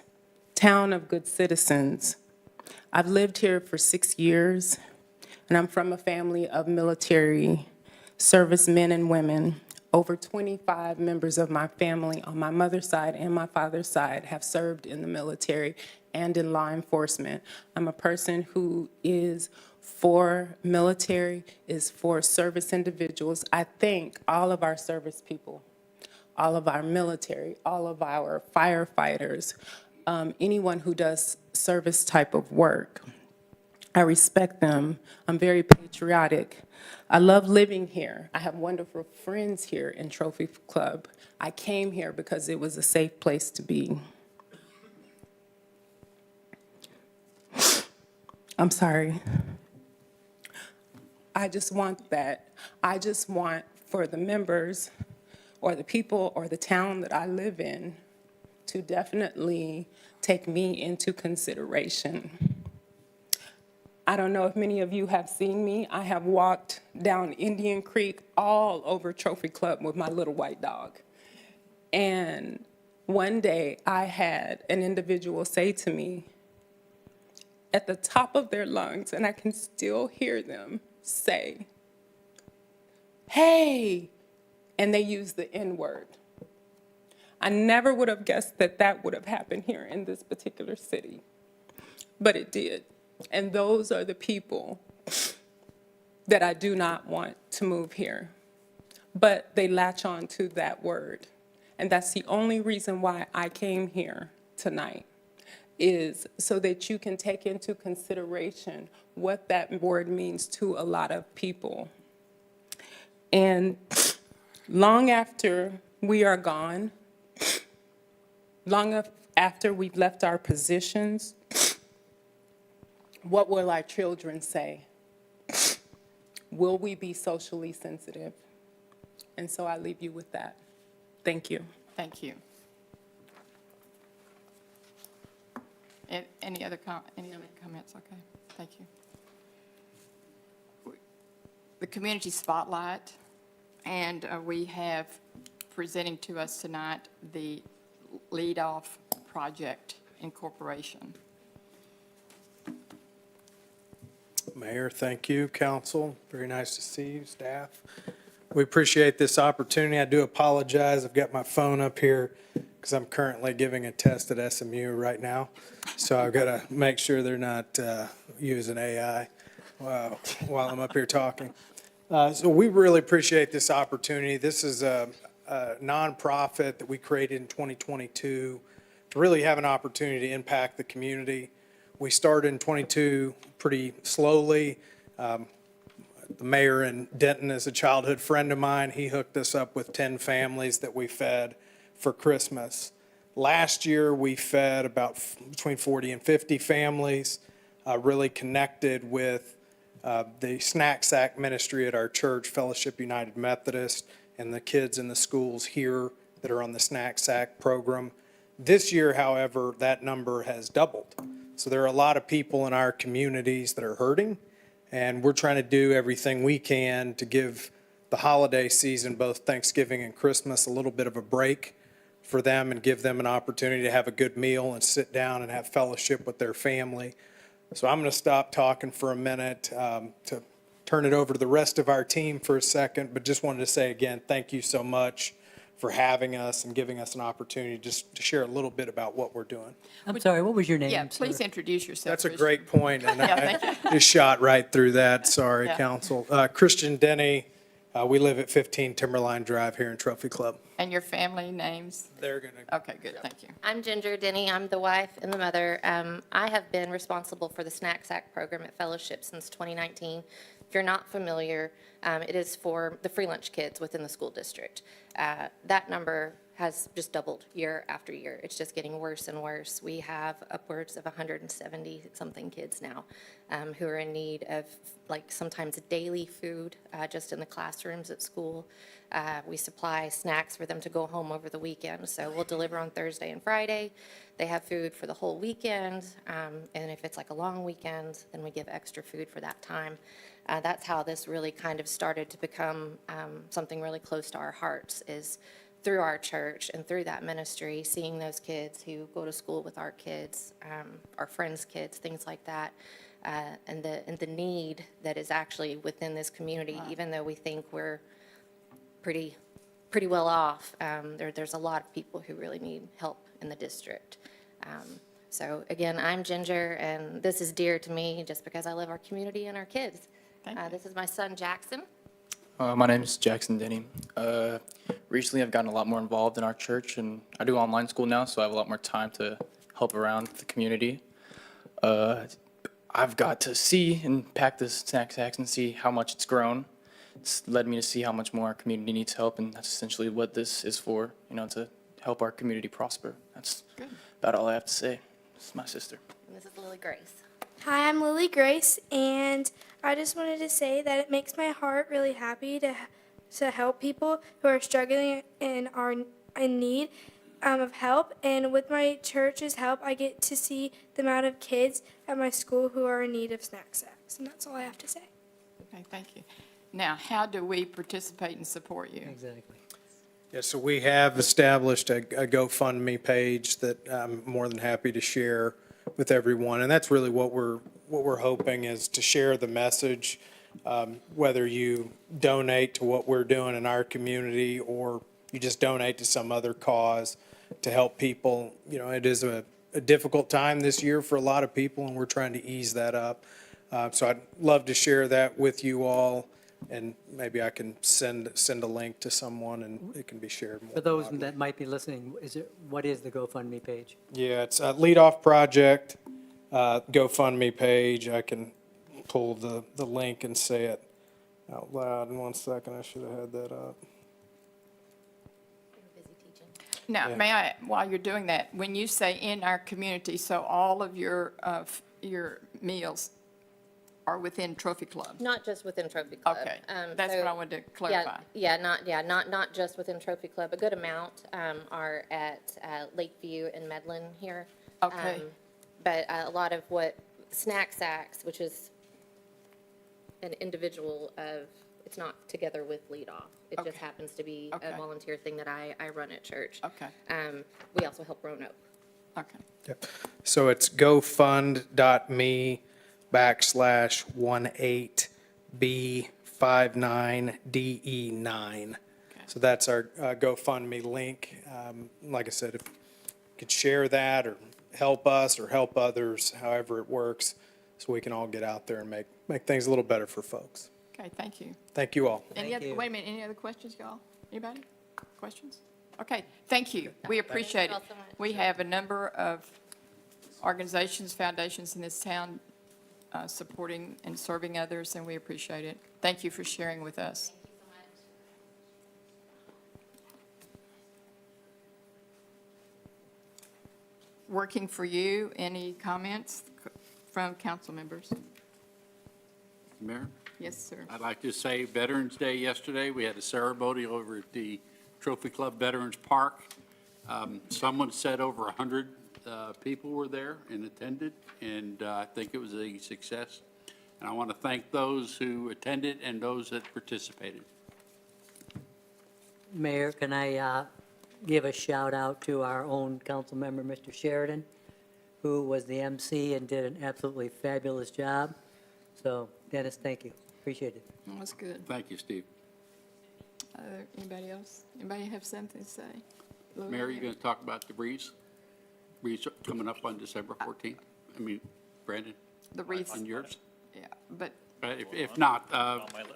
town of good citizens. I've lived here for 6 years, and I'm from a family of military servicemen and women. Over 25 members of my family on my mother's side and my father's side have served in the military and in law enforcement. I'm a person who is for military, is for service individuals. I thank all of our service people, all of our military, all of our firefighters, anyone who does service type of work. I respect them. I'm very patriotic. I love living here. I have wonderful friends here in Trophy Club. I came here because it was a safe place to be. I'm sorry. I just want that. I just want for the members or the people or the town that I live in to definitely take me into consideration. I don't know if many of you have seen me. I have walked down Indian Creek all over Trophy Club with my little white dog. And one day I had an individual say to me at the top of their lungs, and I can still hear them say, "Hey," and they use the N-word. I never would have guessed that that would have happened here in this particular city, but it did. And those are the people that I do not want to move here. But they latch on to that word. And that's the only reason why I came here tonight, is so that you can take into consideration what that word means to a lot of people. And long after we are gone, long after we've left our positions, what will our children say? Will we be socially sensitive? And so I leave you with that. Thank you. Thank you. Any other comments? Okay, thank you. The Community Spotlight, and we have presenting to us tonight the Lead Off Project Incorporation. Mayor, thank you. Council, very nice to see you. Staff, we appreciate this opportunity. I do apologize. I've got my phone up here because I'm currently giving a test at SMU right now. So I've got to make sure they're not using AI while I'm up here talking. So we really appreciate this opportunity. This is a a nonprofit that we created in 2022 to really have an opportunity to impact the community. We started in 22 pretty slowly. The mayor in Denton is a childhood friend of mine. He hooked us up with 10 families that we fed for Christmas. Last year, we fed about between 40 and 50 families, really connected with the Snack Sack ministry at our church, Fellowship United Methodist, and the kids in the schools here that are on the Snack Sack program. This year, however, that number has doubled. So there are a lot of people in our communities that are hurting, and we're trying to do everything we can to give the holiday season, both Thanksgiving and Christmas, a little bit of a break for them and give them an opportunity to have a good meal and sit down and have fellowship with their family. So I'm going to stop talking for a minute to turn it over to the rest of our team for a second, but just wanted to say again, thank you so much for having us and giving us an opportunity just to share a little bit about what we're doing. I'm sorry, what was your name, Yeah, sir? please introduce yourself. That's a Christian. great point, and Yeah, I just shot right through that. Sorry, Yeah. council. Christian Denny, we live at 15 Timberline Drive here in Trophy Club. And your family names? They're going to. Okay, good, thank you. I'm Ginger Denny. I'm the wife and the mother. I have been responsible for the Snack Sack program at Fellowship since 2019. If you're not familiar, it is for the free lunch kids within the school district. That number has just doubled year after year. It's just getting worse and worse. We have upwards of 170-something kids now who are in need of, like, sometimes daily food just in the classrooms at school. We supply snacks for them to go home over the weekend. So we'll deliver on Thursday and Friday. They have food for the whole weekend. And if it's like a long weekend, then we give extra food for that time. That's how this really kind of started to become something really close to our hearts, is through our church and through that ministry, seeing those kids who go to school with our kids, our friends' kids, things like that, and the need that is actually within this community, even though we think we're pretty well off. There's a lot of people who really need help in the district. So again, I'm Ginger, and this is dear to me just because I love our community and our kids. This is my son, Jackson. My name is Jackson Denny. Recently, I've gotten a lot more involved in our church, and I do online school now, so I have a lot more time to help around the community. I've got to see and pack the snack sacks and see how much it's grown. It's led me to see how much more our community needs help, and that's essentially what this is for, to help our community prosper. That's about all I have to say. This is my sister. And this is Lily Grace. Hi, I'm Lily Grace, and I just wanted to say that it makes my heart really happy to help people who are struggling and are in need of help. And with my church's help, I get to see the amount of kids at my school who are in need of snack sacks. And that's all I have to say. Okay, thank you. Now, how do we participate and support you? Exactly. Yeah, so we have established a GoFundMe page that I'm more than happy to share with everyone. And that's really what we're hoping is to share the message, whether you donate to what we're doing in our community or you just donate to some other cause to help people. It is a difficult time this year for a lot of people, and we're trying to ease that up. So I'd love to share that with you all, and maybe I can send a link to someone and it can be shared more For those broadly. that might be listening, what is the GoFundMe page? Yeah, it's a Lead Off Project GoFundMe page. I can pull the link and say it out loud in 1 second. I should have had that up. Busy teaching. Now, Yeah. may I, while you're doing that, when you say in our community, so all of your meals are within Trophy Club? Not just within Trophy Club. Okay, that's what I wanted to clarify. Not just within Trophy Club. A good amount are at Lakeview and Medlin here. Okay. But a lot of what Snack Sacks, which is an individual of, it's not together with Lead Off. It just Okay. happens to be Okay. a volunteer thing that I run at church. Okay, We also help Roanoke. okay. Yep. So it's gofund.me/18B59DE9. So that's our GoFundMe link. Like I said, if you could share that or help us or help others, however it works, so we can all get out there and make things a little better for folks. Okay, thank you. Thank you all. Any Thank other, you. wait a minute, any other questions, y'all? Anybody? questions? Okay, thank you. We appreciate you it. all so much. We have a number of organizations, foundations in this town supporting and serving others, and we appreciate it. Thank you for sharing with us. Thank you so much. Working for you, any comments from council members? Mayor? Yes, sir. I'd like to say Veterans Day yesterday, we had a ceremony over at the Trophy Club Veterans Park. Someone said over 100 people were there and attended, and I think it was a success. And I want to thank those who attended and those that participated. Mayor, can I give a shout out to our own council member, Mr. Sheridan, who was the MC and did an absolutely fabulous job. So Dennis, thank you. Appreciate it. That was good. Thank you, Steve. Anybody else? Anybody have something to say? Louis? Mayor, you going to talk about the Breeze? Breeze coming up on December 14th? I mean, Brandon? The wreaths. On yours? Yeah, but If not,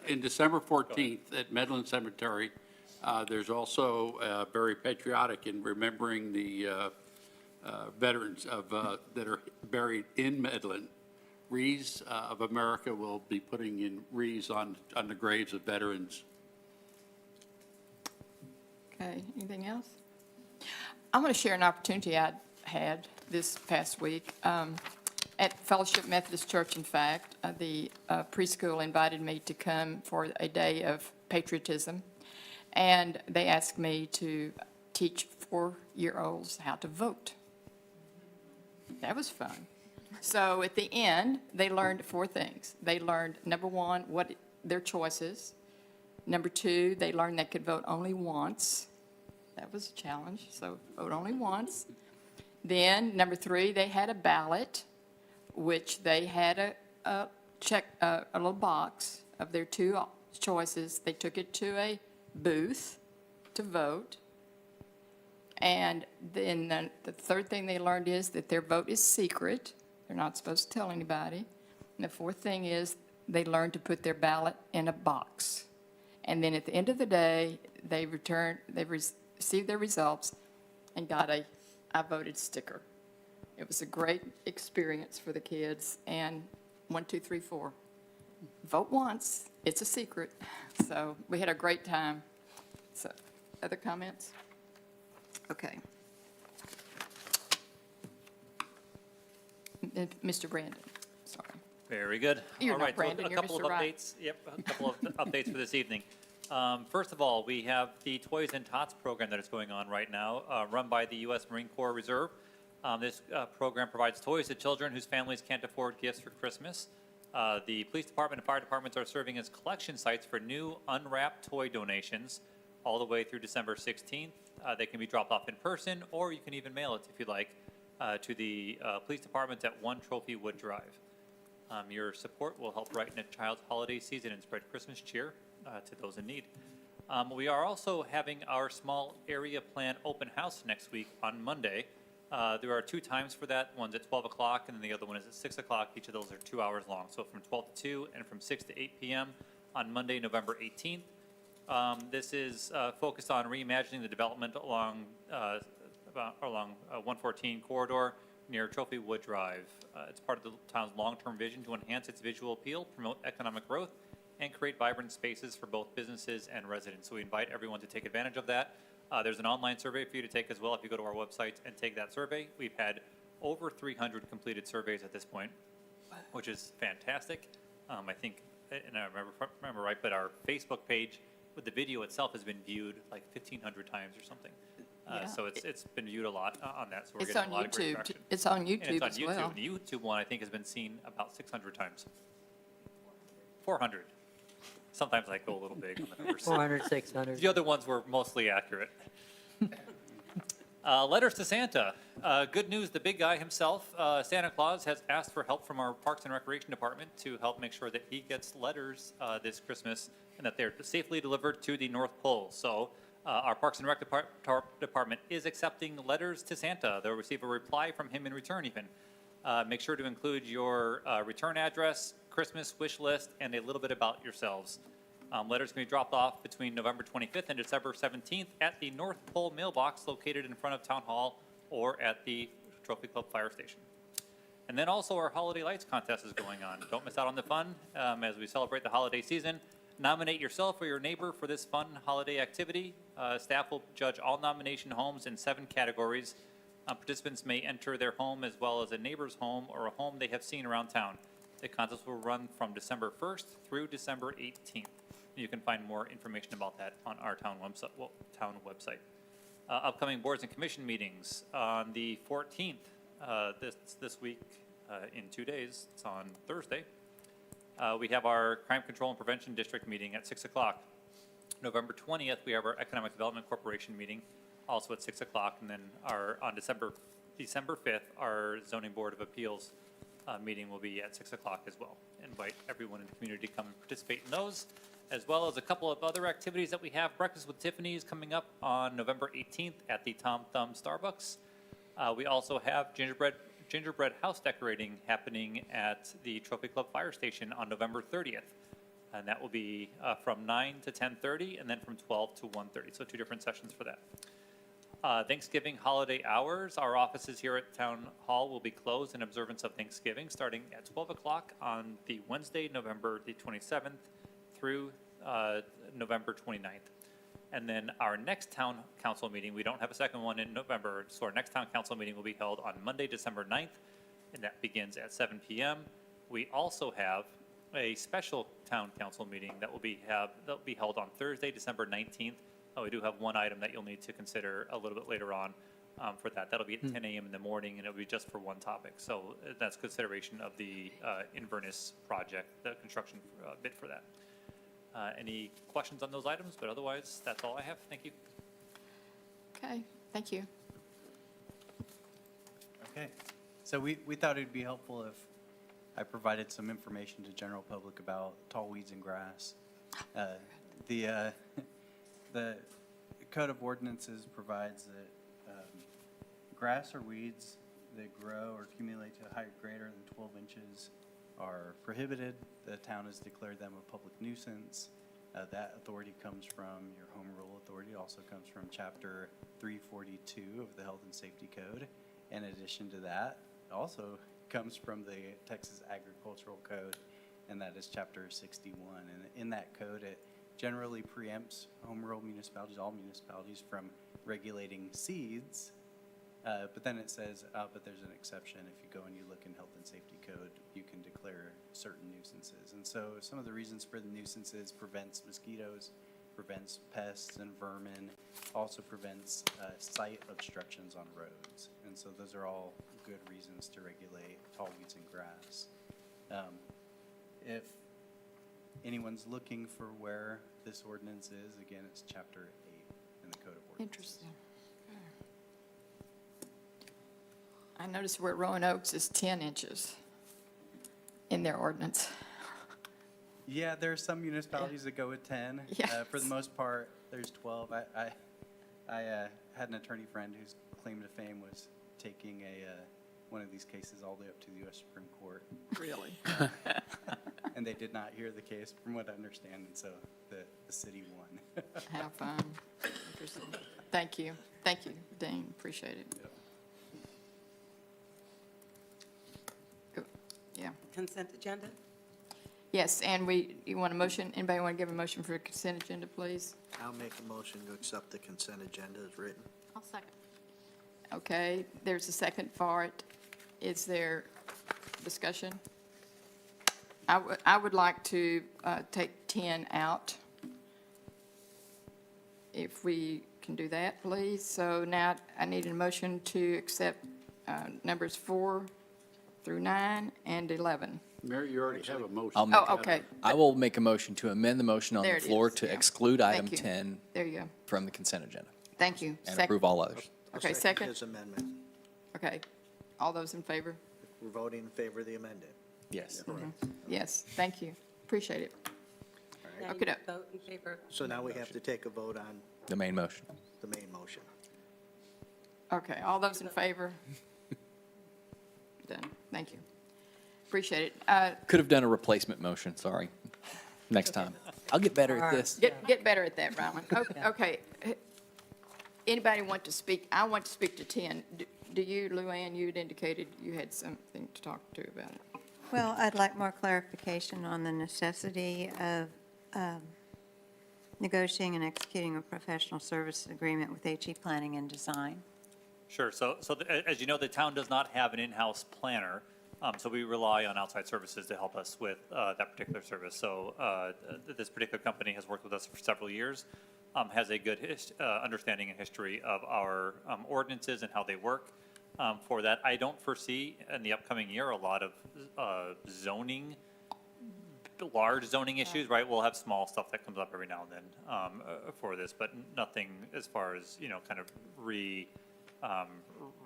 in December 14th at Medlin Cemetery, there's also very patriotic in remembering the veterans that are buried in Medlin. Wreaths of America will be putting in wreaths on the graves of veterans. Okay, anything else? I'm going to share an opportunity I had this past week. At Fellowship Methodist Church, in fact, the preschool invited me to come for a day of patriotism, and they asked me to teach 4-year-olds how to vote. That was fun. So at the end, they learned 4 things. They learned, number 1, what their choices. Number 2, they learned they could vote only once. That was a challenge, so vote only once. Then, number 3, they had a ballot, which they had a little box of their 2 choices. They took it to a booth to vote. And then the third thing they learned is that their vote is secret. They're not supposed to tell anybody. And the 4th thing is they learned to put their ballot in a box. And then at the end of the day, they received their results and got a I voted sticker. It was a great experience for the kids. And 1, 2, 3, 4. Vote once. It's a secret. So we had a great time. So, other comments? Okay. Mr. Brandon, sorry. Very good. You're All not right, so Brandon, a you're couple Mr. of Wright. updates. Yep, a couple of updates for this evening. First of all, we have the Toys and Tots program that is going on right now, run by the U.S. Marine Corps Reserve. This program provides toys to children whose families can't afford gifts for Christmas. The police department and fire departments are serving as collection sites for new unwrapped toy donations all the way through December 16th. They can be dropped off in person, or you can even mail it if you'd like to the police department at 1 Trophy Wood Drive. Your support will help brighten a child's holiday season and spread Christmas cheer to those in need. We are also having our small area plan open house next week on Monday. There are 2 times for that. One's at 12 o'clock, and then the other one is at 6 o'clock. Each of those are 2 hours long. So from 12 to 2 and from 6 to 8 p.m. on Monday, November 18th. This is focused on reimagining the development along 114 corridor near Trophy Wood Drive. It's part of the town's long-term vision to enhance its visual appeal, promote economic growth, and create vibrant spaces for both businesses and residents. So we invite everyone to take advantage of that. There's an online survey for you to take as well if you go to our website and take that survey. We've had over 300 completed surveys at this point, which is fantastic. I think, and I remember right, but our Facebook page with the video itself has been viewed like 1,500 times or something. Yeah. So it's been viewed a lot on that, so we're It's getting on a lot of great YouTube. traction. It's on And YouTube it's on as YouTube. well. The YouTube one, I think, has been seen about 600 times. 400. Sometimes I go a little big on the numbers. 400, 600. The other ones were mostly accurate. Letters to Santa. Good news, the big guy himself, Santa Claus, has asked for help from our Parks and Recreation Department to help make sure that he gets letters this Christmas and that they're safely delivered to the North Pole. So our Parks and Rec Department is accepting letters to Santa. They'll receive a reply from him in return even. Make sure to include your return address, Christmas wish list, and a little bit about yourselves. Letters can be dropped off between November 25th and December 17th at the North Pole mailbox located in front of Town Hall or at the Trophy Club Fire Station. And then also our Holiday Lights contest is going on. Don't miss out on the fun as we celebrate the holiday season. Nominate yourself or your neighbor for this fun holiday activity. Staff will judge all nomination homes in 7 categories. Participants may enter their home as well as a neighbor's home or a home they have seen around town. The contest will run from December 1st through December 18th. You can find more information about that on our town website. Upcoming boards and commission meetings on the 14th, this week, in 2 days, it's on Thursday. We have our Crime Control and Prevention District meeting at 6 o'clock. November 20th, we have our Economic Development Corporation meeting, also at 6 o'clock. And then on December 5th, our Zoning Board of Appeals meeting will be at 6 o'clock as well. Invite everyone in the community to come and participate in those, as well as a couple of other activities that we have. Breakfast with Tiffany's coming up on November 18th at the Tom Thumb Starbucks. We also have gingerbread house decorating happening at the Trophy Club Fire Station on November 30th. And that will be from 9 to 10:30 and then from 12 to 1:30. So 2 different sessions for that. Thanksgiving holiday hours. Our offices here at Town Hall will be closed in observance of Thanksgiving starting at 12 o'clock on the Wednesday, November the 27th through November 29th. And then our next town council meeting, we don't have a second one in November, so our next town council meeting will be held on Monday, December 9th, and that begins at 7 p.m. We also have a special town council meeting that will be held on Thursday, December 19th. We do have one item that you'll need to consider a little bit later on for that. That'll be at 10 a.m. in the morning, and it'll be just for one topic. So that's consideration of the Inverness project, the construction bid for that. Any questions on those items? But otherwise, that's all I have. Thank you. Okay, thank you. Okay, so we thought it'd be helpful if I provided some information to general public about tall weeds and grass. The Code of Ordinances provides that grass or weeds that grow or accumulate to a height greater than 12 inches are prohibited. The town has declared them a public nuisance. That authority comes from your home rule authority. It also comes from Chapter 342 of the Health and Safety Code. In addition to that, it also comes from the Texas Agricultural Code, and that is Chapter 61. And in that code, it generally preempts home rule municipalities, all municipalities, from regulating seeds. But then it says, but there's an exception. If you go and you look in Health and Safety Code, you can declare certain nuisances. And so some of the reasons for the nuisances prevents mosquitoes, prevents pests and vermin, also prevents site obstructions on roads. And so those are all good reasons to regulate tall weeds and grass. If anyone's looking for where this ordinance is, again, it's Chapter 8 in the Code of Ordinances. Interesting. I noticed where Roanoke's is 10 inches in their ordinance. Yeah, there are some municipalities that go with 10. For the Yes. most part, there's 12. I had an attorney friend whose claim to fame was taking one of these cases all the way up to the U.S. Supreme Court. Really? And they did not hear the case, from what I understand, and so the city won. Have fun. Interesting. Thank you. Thank you, Dean. Appreciate it. Yep. Yeah. Consent agenda? Yes, and you want a motion? Anybody want to give a motion for a consent agenda, please? I'll make a motion to accept the consent agenda as written. I'll second. Okay, there's a second for it. Is there discussion? I would like to take 10 out. If we can do that, please. So now I need a motion to accept numbers 4 through 9 and 11. Mary, you already have a motion. I'll make Oh, okay. I will make a motion to amend the motion on There the it floor is, to yeah. exclude item Thank you. 10 There you go. from the consent agenda Thank you. and Sec- approve all others. Okay, I'll second? his amendment. Okay. All those in favor? We're voting in favor of the amended. Yes. Yes, thank you. Appreciate it. Now Okay, you doke. vote in favor. So now we have to take a vote on The main motion. the main motion. Okay, all those in favor? Done. Thank you. Appreciate it. Could have done a replacement motion, sorry. Next time. I'll get better at this. Get better at that, Rylan. Okay. Anybody want to speak? I want to speak to 10. Do you, Luann, you'd indicated you had something to talk to about it. Well, I'd like more clarification on the necessity of negotiating and executing a professional services agreement with HE Planning and Design. Sure. As you know, the town does not have an in-house planner, so we rely on outside services to help us with that particular service. So this particular company has worked with us for several years, has a good understanding and history of our ordinances and how they work. For that, I don't foresee in the upcoming year a lot of large zoning issues, right? We'll have small stuff that comes up every now and then for this, but nothing as far as, kind of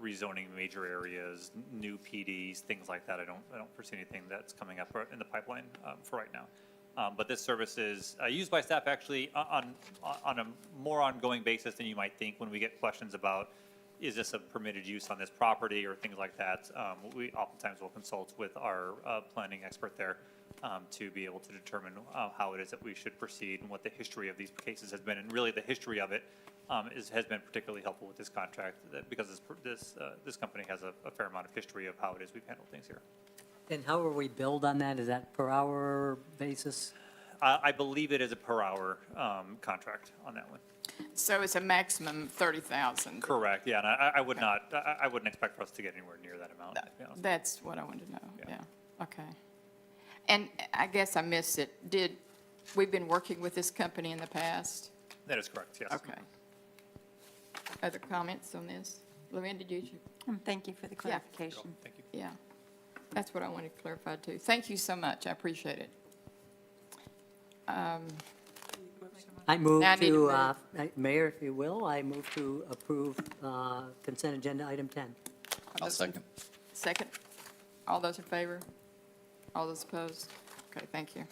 rezoning major areas, new PDs, things like that. I don't foresee anything that's coming up in the pipeline for right now. But this service is used by staff actually on a more ongoing basis than you might think when we get questions about, is this a permitted use on this property or things like that. We oftentimes will consult with our planning expert there to be able to determine how it is that we should proceed and what the history of these cases has been. And really the history of it has been particularly helpful with this contract because this company has a fair amount of history of how it is we've handled things here. And how are we billed on that? Is that per hour basis? I believe it is a per hour contract on that one. So it's a maximum 30,000. Correct, yeah, and I wouldn't expect for us to get anywhere near that amount, to be honest. That's what I wanted to know, yeah. Okay. And I guess I missed it. We've been working with this company in the past? That is correct, yes. Okay. Other comments on this? Luann, did you? Thank you for the clarification. Thank you. Yeah. That's what I wanted clarified too. Thank you so much. I appreciate it. I move Now I need to, a Mayor, if you will, I move to approve consent agenda item 10. I'll second. Second? All those in favor? All those opposed? Okay, thank you.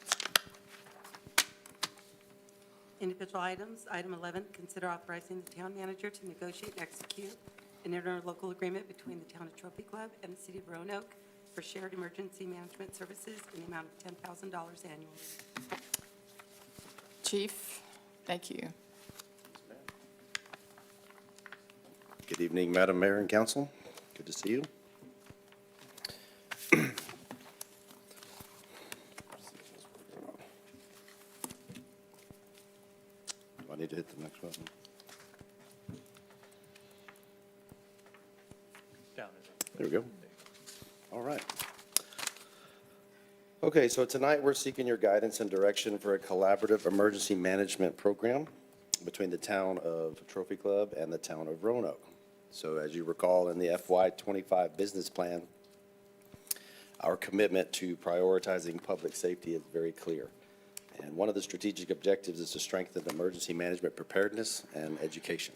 Individual items, item 11, consider authorizing the town manager to negotiate and execute an interlocal agreement between the town of Trophy Club and the city of Roanoke for shared emergency management services in the amount of $10,000 annually. Chief, thank you. Good evening, Madam Mayor and Council. Good to see you. Do I need to hit the next button? Down. There we go. All right. Okay, so tonight we're seeking your guidance and direction for a collaborative emergency management program between the town of Trophy Club and the town of Roanoke. So as you recall, in the FY25 business plan, our commitment to prioritizing public safety is very clear. And one of the strategic objectives is to strengthen emergency management preparedness and education.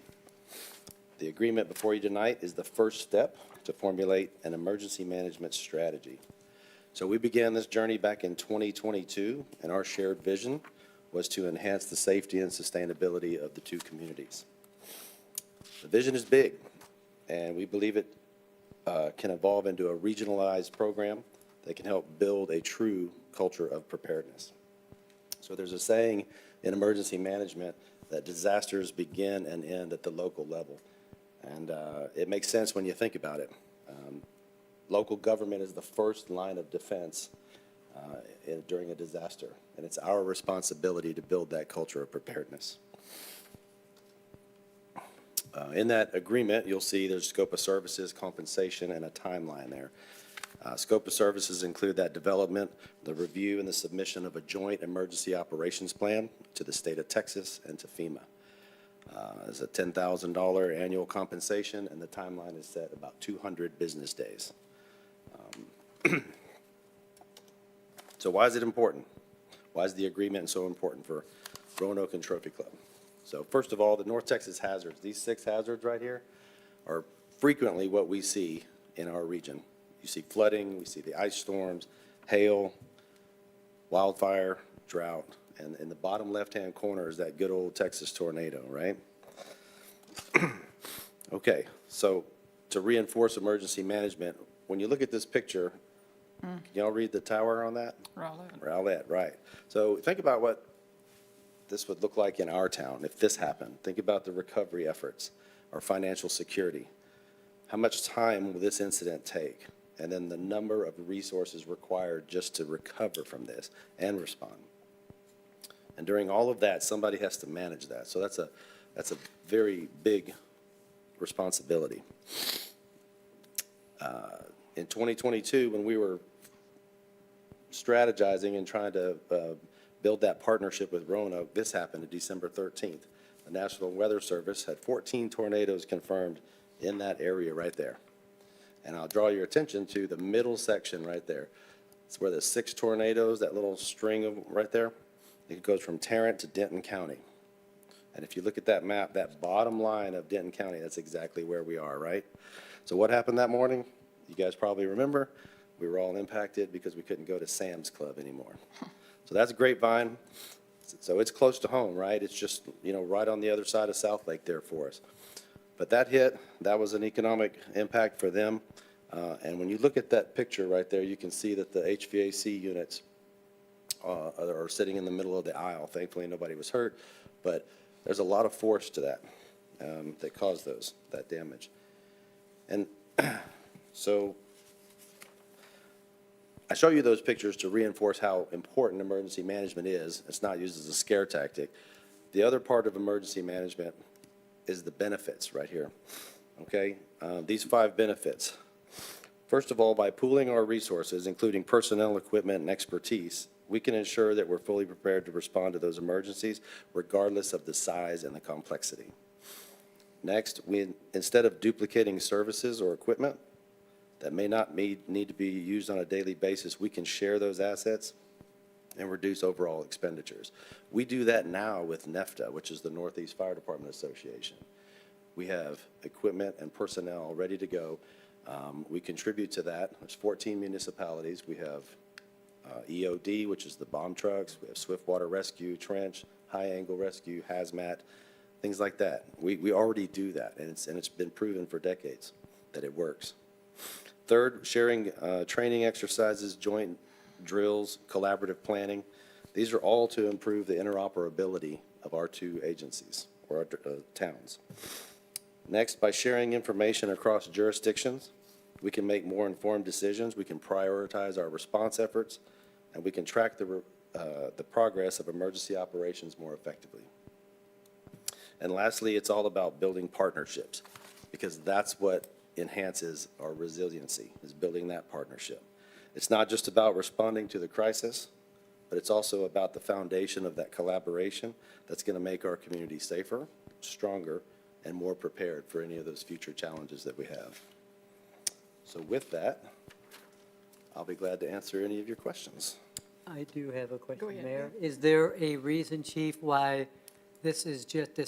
The agreement before you tonight is the first step to formulate an emergency management strategy. So we began this journey back in 2022, and our shared vision was to enhance the safety and sustainability of the two communities. The vision is big, and we believe it can evolve into a regionalized program that can help build a true culture of preparedness. So there's a saying in emergency management that disasters begin and end at the local level. And it makes sense when you think about it. Local government is the first line of defense during a disaster, and it's our responsibility to build that culture of preparedness. In that agreement, you'll see there's scope of services, compensation, and a timeline there. Scope of services include that development, the review, and the submission of a joint emergency operations plan to the state of Texas and to FEMA. There's a $10,000 annual compensation, and the timeline is set about 200 business days. So why is it important? Why is the agreement so important for Roanoke and Trophy Club? So first of all, the North Texas hazards, these 6 hazards right here, are frequently what we see in our region. You see flooding, we see the ice storms, hail, wildfire, drought, and in the bottom left-hand corner is that good old Texas tornado, right? Okay, so to reinforce emergency management, when you look at this picture, can y'all read the tower on that? Rowlett. Rowlett, right. So think about what this would look like in our town if this happened. Think about the recovery efforts, our financial security. How much time will this incident take? And then the number of resources required just to recover from this and respond. And during all of that, somebody has to manage that. So that's a very big responsibility. In 2022, when we were strategizing and trying to build that partnership with Roanoke, this happened on December 13th. The National Weather Service had 14 tornadoes confirmed in that area right there. And I'll draw your attention to the middle section right there. It's where the 6 tornadoes, that little string of right there, it goes from Tarrant to Denton County. And if you look at that map, that bottom line of Denton County, that's exactly where we are, right? So what happened that morning? You guys probably remember. We were all impacted because we couldn't go to Sam's Club anymore. So that's Grapevine. So it's close to home, right? It's just, right on the other side of South Lake there for us. But that hit, that was an economic impact for them. And when you look at that picture right there, you can see that the HVAC units are sitting in the middle of the aisle. Thankfully, nobody was hurt, but there's a lot of force to that that caused that damage. And so I show you those pictures to reinforce how important emergency management is. It's not used as a scare tactic. The other part of emergency management is the benefits right here, okay? These 5 benefits. First of all, by pooling our resources, including personnel, equipment, and expertise, we can ensure that we're fully prepared to respond to those emergencies, regardless of the size and the complexity. Next, instead of duplicating services or equipment that may not need to be used on a daily basis, we can share those assets and reduce overall expenditures. We do that now with NEFTA, which is the Northeast Fire Department Association. We have equipment and personnel ready to go. We contribute to that. There's 14 municipalities. We have EOD, which is the bomb trucks. We have swift water rescue, trench, high-angle rescue, hazmat, things like that. We already do that, and it's been proven for decades that it works. Third, sharing training exercises, joint drills, collaborative planning. These are all to improve the interoperability of our 2 agencies or our towns. Next, by sharing information across jurisdictions, we can make more informed decisions, we can prioritize our response efforts, and we can track the progress of emergency operations more effectively. And lastly, it's all about building partnerships, because that's what enhances our resiliency, is building that partnership. It's not just about responding to the crisis, but it's also about the foundation of that collaboration that's going to make our community safer, stronger, and more prepared for any of those future challenges that we have. So with that, I'll be glad to answer any of your questions. I do have a question, ahead, Mayor. Is there a reason, Chief, why this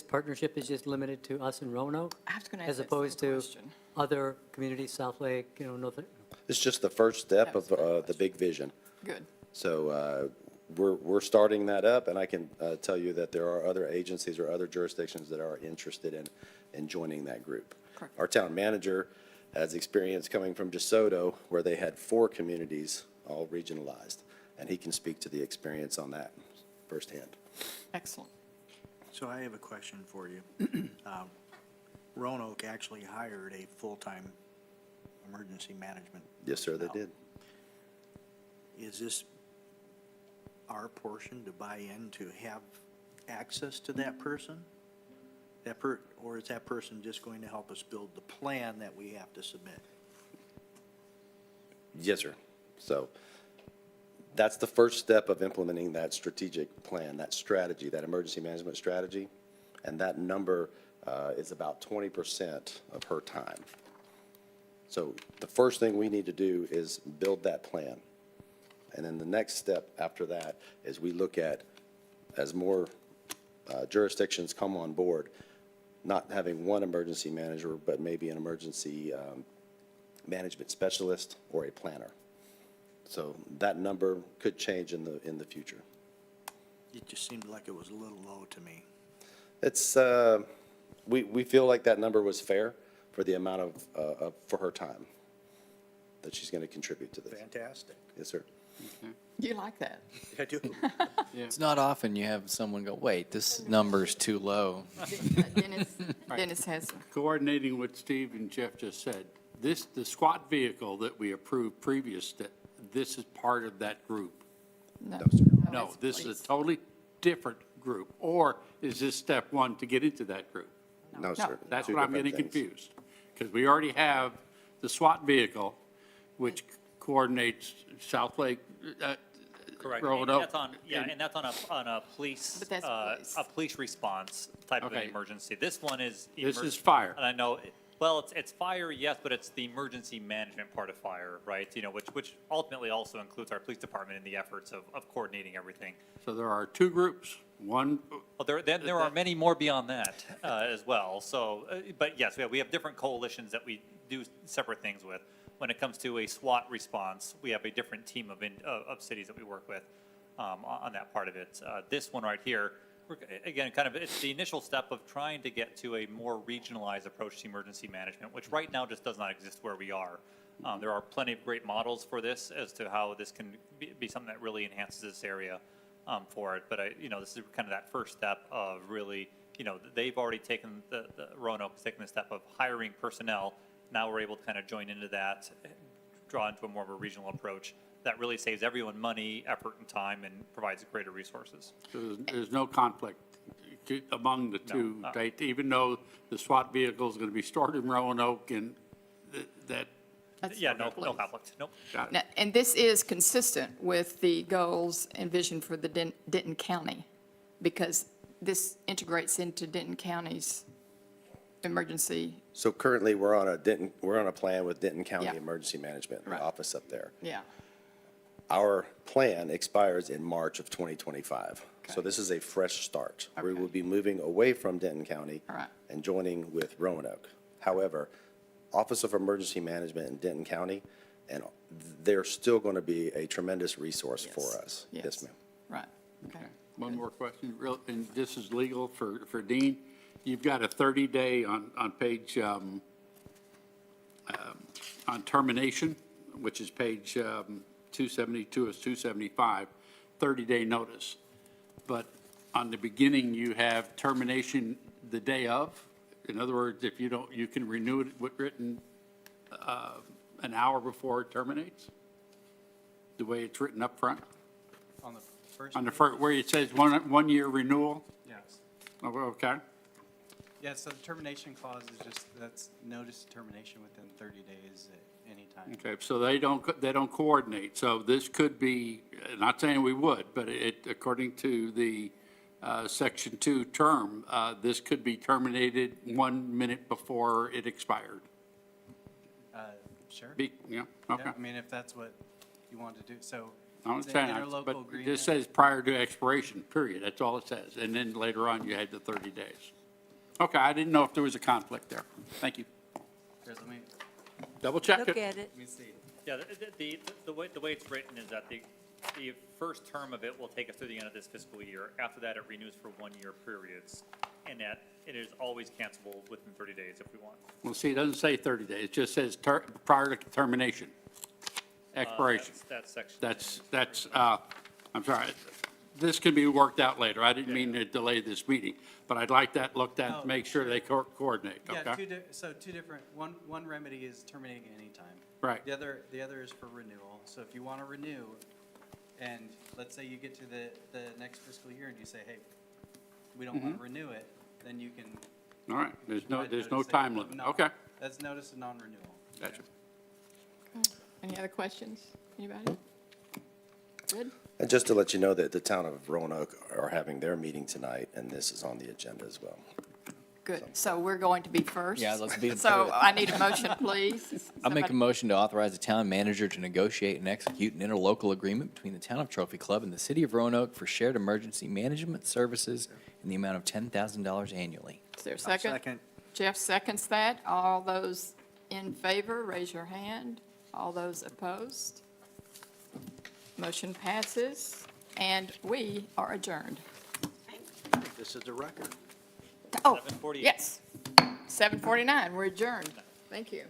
partnership is just limited to us in Roanoke? I was going to ask As that opposed same to question. other communities, South Lake, North? It's just the first step That was of my the question. big vision. Good. So we're starting that up, and I can tell you that there are other agencies or other jurisdictions that are interested in joining that group. Correct. Our town manager has experience coming from DeSoto, where they had 4 communities all regionalized, and he can speak to the experience on that firsthand. Excellent. So I have a question for you. Roanoke actually hired a full-time emergency management. Yes, sir, they did. Is this our portion to buy in to have access to that person? Or is that person just going to help us build the plan that we have to submit? Yes, sir. So that's the first step of implementing that strategic plan, that strategy, that emergency management strategy. And that number is about 20% of her time. So the first thing we need to do is build that plan. And then the next step after that is we look at, as more jurisdictions come on board, not having one emergency manager, but maybe an emergency management specialist or a planner. So that number could change in the future. It just seemed like it was a little low to me. It's, we feel like that number was fair for the amount for her time that she's going to contribute to this. Fantastic. Yes, sir. You like that? I do. It's not often you have someone go, wait, this number's too low. Dennis has, Coordinating what Steve and Jeff just said, the SWAT vehicle that we approved previous, this is part of that group. no. No, it's this is police. a totally different group. Or is this step one to get into that group? No, sir. That's Two what I'm different getting things. confused. Because we already have the SWAT vehicle, which coordinates South Lake, Correct. Road And up. that's on, yeah, and that's on a police, But that's police. a police response type of an Okay. emergency. This one is. This is fire. And I know, well, it's fire, yes, but it's the emergency management part of fire, right? You know, which ultimately also includes our police department in the efforts of coordinating everything. So there are two groups, one, Well, there are many more beyond that as well. So, but yes, we have different coalitions that we do separate things with. When it comes to a SWAT response, we have a different team of cities that we work with on that part of it. This one right here, again, kind of, it's the initial step of trying to get to a more regionalized approach to emergency management, which right now just does not exist where we are. There are plenty of great models for this as to how this can be something that really enhances this area for it. But this is kind of that first step of really, they've already taken Roanoke's taken the step of hiring personnel. Now we're able to kind of join into that, draw into a more of a regional approach that really saves everyone money, effort, and time, and provides greater resources. so there's no conflict among the two, no. right? Even though the SWAT vehicle is going to be stored in Roanoke and that, That's Yeah, for no police. conflict, nope. got it. Now, and this is consistent with the goals and vision for the Denton County, because this integrates into Denton County's emergency, So currently, we're on a plan with Denton County Yeah. Emergency Management, the Right. office up there. yeah. Our plan expires in March of 2025. So Okay. this is a fresh start. We Okay. will be moving away from Denton County All right. and joining with Roanoke. However, Office of Emergency Management in Denton County, and they're still going to be a tremendous resource for Yes. us. Yes. Yes, ma'am. Right, okay. One more question, and this is legal for Dean. You've got a 30-day on page, on termination, which is page 272 is 275, 30-day notice. But on the beginning, you have termination the day of. In other words, if you don't, you can renew it with written an hour before it terminates? The way it's written up front? On the first. On the page? first, where it says 1 year renewal? Yes. Oh, okay. Yeah, so the termination clause is just, that's notice of termination within 30 days at any time. Okay, so they don't coordinate. So this could be, not saying we would, but according to the Section 2 term, this could be terminated 1 minute before it expired. Sure. Yeah, Yeah, okay. I mean, if that's what you want to do, so. I'm the saying, interlocal but agreement. this says prior to expiration, period. That's all it says. And then later on, you had the 30 days. Okay, I didn't know if there was a conflict there. Thank you. Here's, let me Double check Look it. at it. see. Yeah, the way it's written is that the first term of it will take us through the end of this fiscal year. After that, it renews for 1-year periods, and that it is always cancelable within 30 days if we want. Well, see, it doesn't say 30 days. It just says prior to termination, expiration. That's section. That's, I'm sorry, this can be worked out later. I didn't mean to delay this meeting, but I'd like that looked at, to make sure they coordinate, Yeah, okay? two different, one remedy is terminating at any time. Right. The other is for renewal. So if you want to renew, and let's say you get to the next fiscal year and you say, hey, we don't want to renew it, then you can. All right, there's no provide notice that time you limit, not- okay. That's notice of non-renewal. Gotcha. Any other questions? Anybody? Good? And just to let you know that the town of Roanoke are having their meeting tonight, and this is on the agenda as well. Good. So we're going to be first? Yeah, let's be So first. I need a motion, please. I'll make a Somebody- motion to authorize the town manager to negotiate and execute an interlocal agreement between the town of Trophy Club and the city of Roanoke for shared emergency management services in the amount of $10,000 annually. Is there a second? Second. Jeff seconds that. All those in favor, raise your hand. All those opposed? Motion passes, and we are adjourned. This is a record. Oh, 7:48. yes. 7:49, we're adjourned. Thank you.